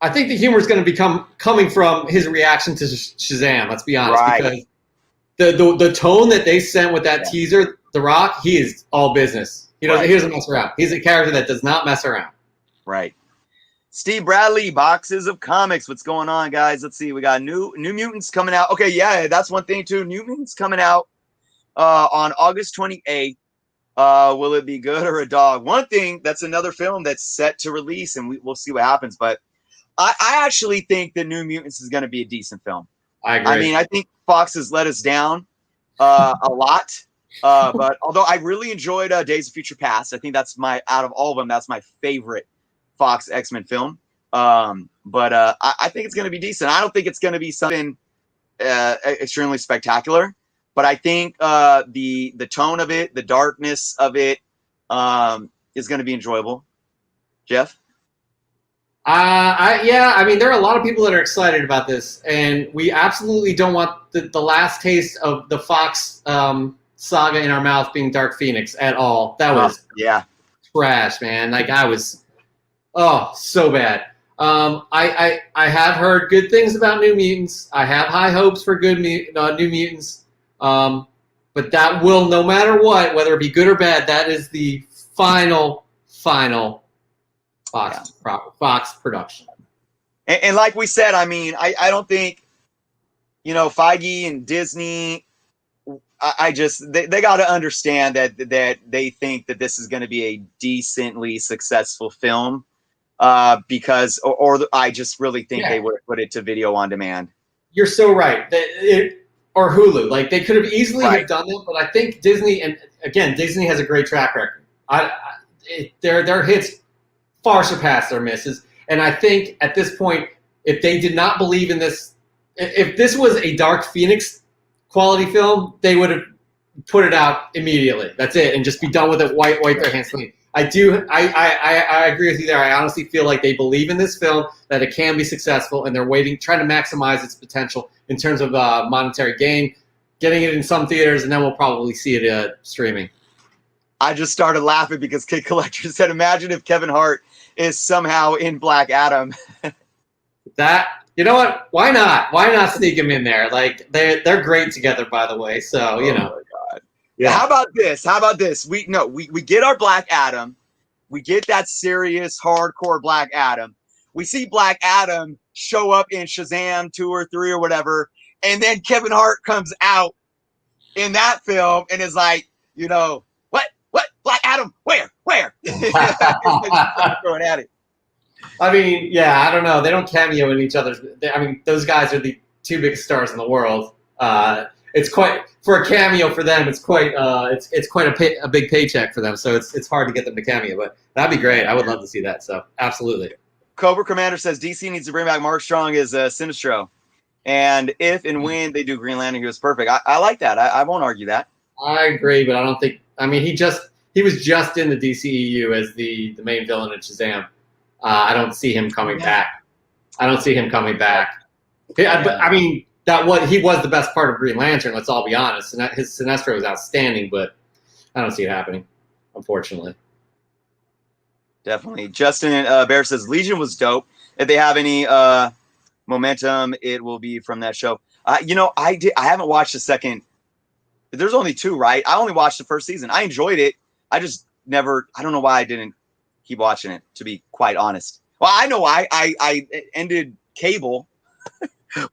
[SPEAKER 2] I think the humor is going to be coming from his reaction to Shazam. Let's be honest, because the tone that they sent with that teaser, The Rock, he is all business. He doesn't mess around. He's a character that does not mess around.
[SPEAKER 1] Right. Steve Bradley, Boxes of Comics. What's going on, guys? Let's see. We got New Mutants coming out. Okay, yeah, that's one thing too. New Mutants coming out on August 28th. Will it be good or a dog? One thing, that's another film that's set to release, and we'll see what happens. But I actually think that New Mutants is going to be a decent film.
[SPEAKER 2] I agree.
[SPEAKER 1] I mean, I think Fox has let us down a lot. But although I really enjoyed Days of Future Past, I think that's out of all of them, that's my favorite Fox X-Men film. But I think it's going to be decent. I don't think it's going to be something extremely spectacular, but I think the tone of it, the darkness of it, is going to be enjoyable. Jeff?
[SPEAKER 2] I mean, there are a lot of people that are excited about this, and we absolutely don't want the last taste of the Fox saga in our mouth being Dark Phoenix at all. That was trash, man. Like, I was, so bad. I have heard good things about New Mutants. I have high hopes for good New Mutants. But that will, no matter what, whether it be good or bad, that is the final Fox production.
[SPEAKER 1] And like we said, I mean, I don't think, Feige and Disney, they got to understand that they think that this is going to be a decently successful film, because I just really think they would put it to video on demand. You're
[SPEAKER 2] so right. Or Hulu, like they could have easily have done that, but I think Disney, and again, Disney has a great track record. Their hits far surpass their misses, and I think at this point, if they did not believe in this, if this was a Dark Phoenix quality film, they would have put it out immediately. That's it, and just be done with it. Wipe their hands clean. I agree with you there. I honestly feel like they believe in this film, that it can be successful, and they're trying to maximize its potential in terms of monetary gain, getting it in some theaters, and then we'll probably see it streaming.
[SPEAKER 1] I just started laughing because Kid Collector said, imagine if Kevin Hart is somehow in Black Adam.
[SPEAKER 2] You know what? Why not? Why not sneak him in there? Like, they're great together, by the way. So,
[SPEAKER 1] my God. Yeah. How about this? We get our Black Adam. We get that serious, hardcore Black Adam. We see Black Adam show up in Shazam 2 or 3 or whatever, and then Kevin Hart comes out in that film and is like, what? Black Adam? Where? Throwing at it.
[SPEAKER 2] I mean, I don't know. They don't cameo in each other's. I mean, those guys are the two biggest stars in the world. It's quite, for a cameo for them. It's quite a big paycheck for them. So it's hard to get them to cameo, but that'd be great. I would love to see that. So absolutely.
[SPEAKER 1] Cobra Commander says DC needs to bring back Mark Strong as Sinestro, and if and when they do Green Lantern, he was perfect. I like that. I won't argue that.
[SPEAKER 2] I agree, but I don't think. I mean, he was just in the DCEU as the main villain in Shazam. I don't see him coming back. I mean, he was the best part of Green Lantern. Let's all be honest. And his Sinestro was outstanding, but I don't see it happening, unfortunately.
[SPEAKER 1] Definitely. Justin Bear says Legion was dope. If they have any momentum, it will be from that show. I haven't watched the second. There's only 2, right? I only watched the first season. I enjoyed it. I just never. I don't know why I didn't keep watching it, to be quite honest. Well, I know I ended cable,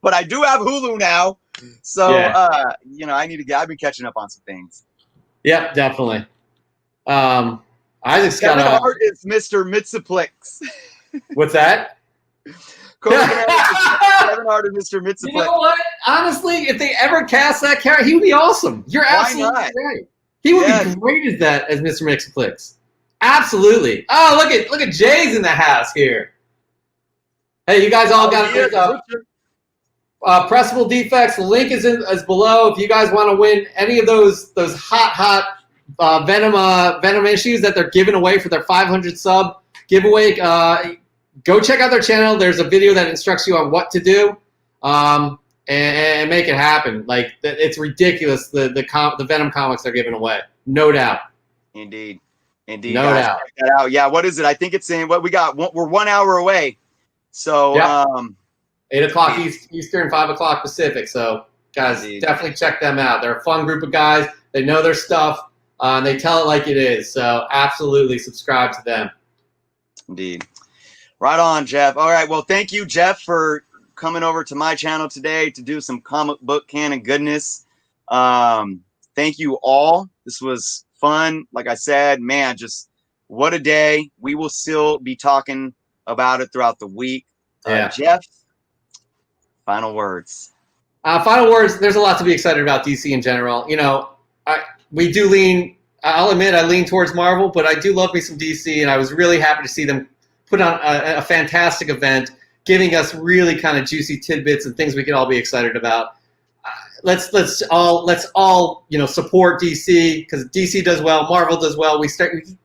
[SPEAKER 1] but I do have Hulu now. So, I need to I've been catching up on some things.
[SPEAKER 2] Yep, definitely. Isaac's
[SPEAKER 1] Kevin Hart is Mr. Mitsiplex.
[SPEAKER 2] What's that?
[SPEAKER 1] Kevin Ironheart and Mr.
[SPEAKER 2] You
[SPEAKER 1] Mitsuplex.
[SPEAKER 2] know what? Honestly, if they ever cast that character, he would be awesome. You're absolutely
[SPEAKER 1] not?
[SPEAKER 2] right. He would be great as that as Mr. Mixoplex. Absolutely. Oh, look at Jay's in the house here. Hey, you guys all got pressable defects. The link is below. If you guys want to win any of those hot Venom issues that they're giving away for their 500 sub giveaway, go check out their channel. There's a video that instructs you on what to do, and make it happen. Like, it's ridiculous the Venom comics they're giving away. No doubt.
[SPEAKER 1] Indeed,
[SPEAKER 2] no
[SPEAKER 1] guys,
[SPEAKER 2] doubt.
[SPEAKER 1] check that out. Yeah, what is it? I think it's in what we got. We're 1 hour away. So
[SPEAKER 2] 8 o'clock Eastern, 5 o'clock Pacific. So guys, definitely check them out. They're a fun group of guys. They know their stuff. And they tell it like it is. So absolutely subscribe to them.
[SPEAKER 1] Indeed. Right on, Jeff. All right. Well, thank you, Jeff, for coming over to my channel today to do some comic book canon goodness. Thank you all. This was fun. Like I said, man, just what a day. We will still be talking about it throughout the week. Jeff, final words.
[SPEAKER 2] Final words. There's a lot to be excited about DC in general. You know, we do lean. I'll admit I lean towards Marvel, but I do love me some DC, and I was really happy to see them put on a fantastic event, giving us really kind of juicy tidbits and things we can all be excited about. Let's all support DC, because DC does well, Marvel does well. We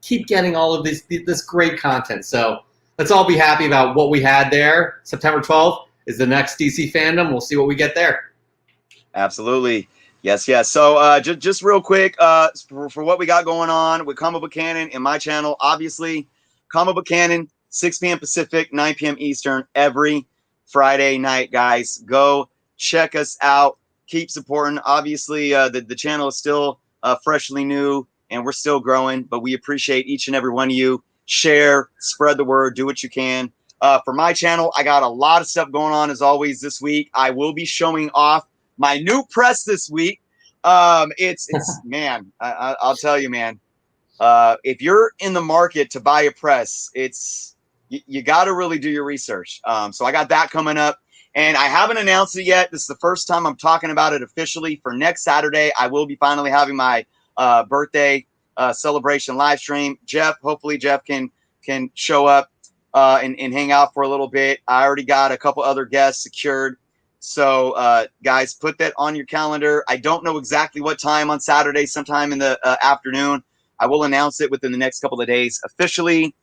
[SPEAKER 2] keep getting all of this great content. So let's all be happy about what we had there. September 12th is the next DC fandom. We'll see what we get there.
[SPEAKER 1] Absolutely. Yes. So just real quick, for what we got going on with Comic Book Canon in my channel, obviously, Comic Book Canon, 6 p.m. Pacific, 9 p.m. Eastern, every Friday night, guys. Go check us out. Keep supporting. Obviously, the channel is still freshly new, and we're still growing, but we appreciate each and every one of you. Share, spread the word, do what you can. For my channel, I got a lot of stuff going on, as always, this week. I will be showing off my new press this week. It's man, I'll tell you, man. If you're in the market to buy a press, you got to really do your research. So I got that coming up, and I haven't announced it yet. This is the first time I'm talking about it officially. For next Saturday, I will be finally having my birthday celebration live stream. Hopefully Jeff can show up and hang out for a little bit. I already got a couple other guests secured. So, guys, put that on your calendar. I don't know exactly what time on Saturday, sometime in the afternoon. I will announce it within the next couple of days officially.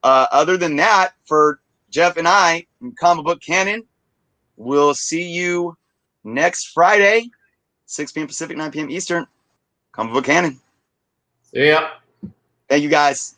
[SPEAKER 1] Other than that, for Jeff and I in Comic Book Canon, we'll see you next Friday, 6 p.m. Pacific, 9 p.m. Eastern. Comic Book Canon.
[SPEAKER 2] See ya.
[SPEAKER 1] Thank you, guys.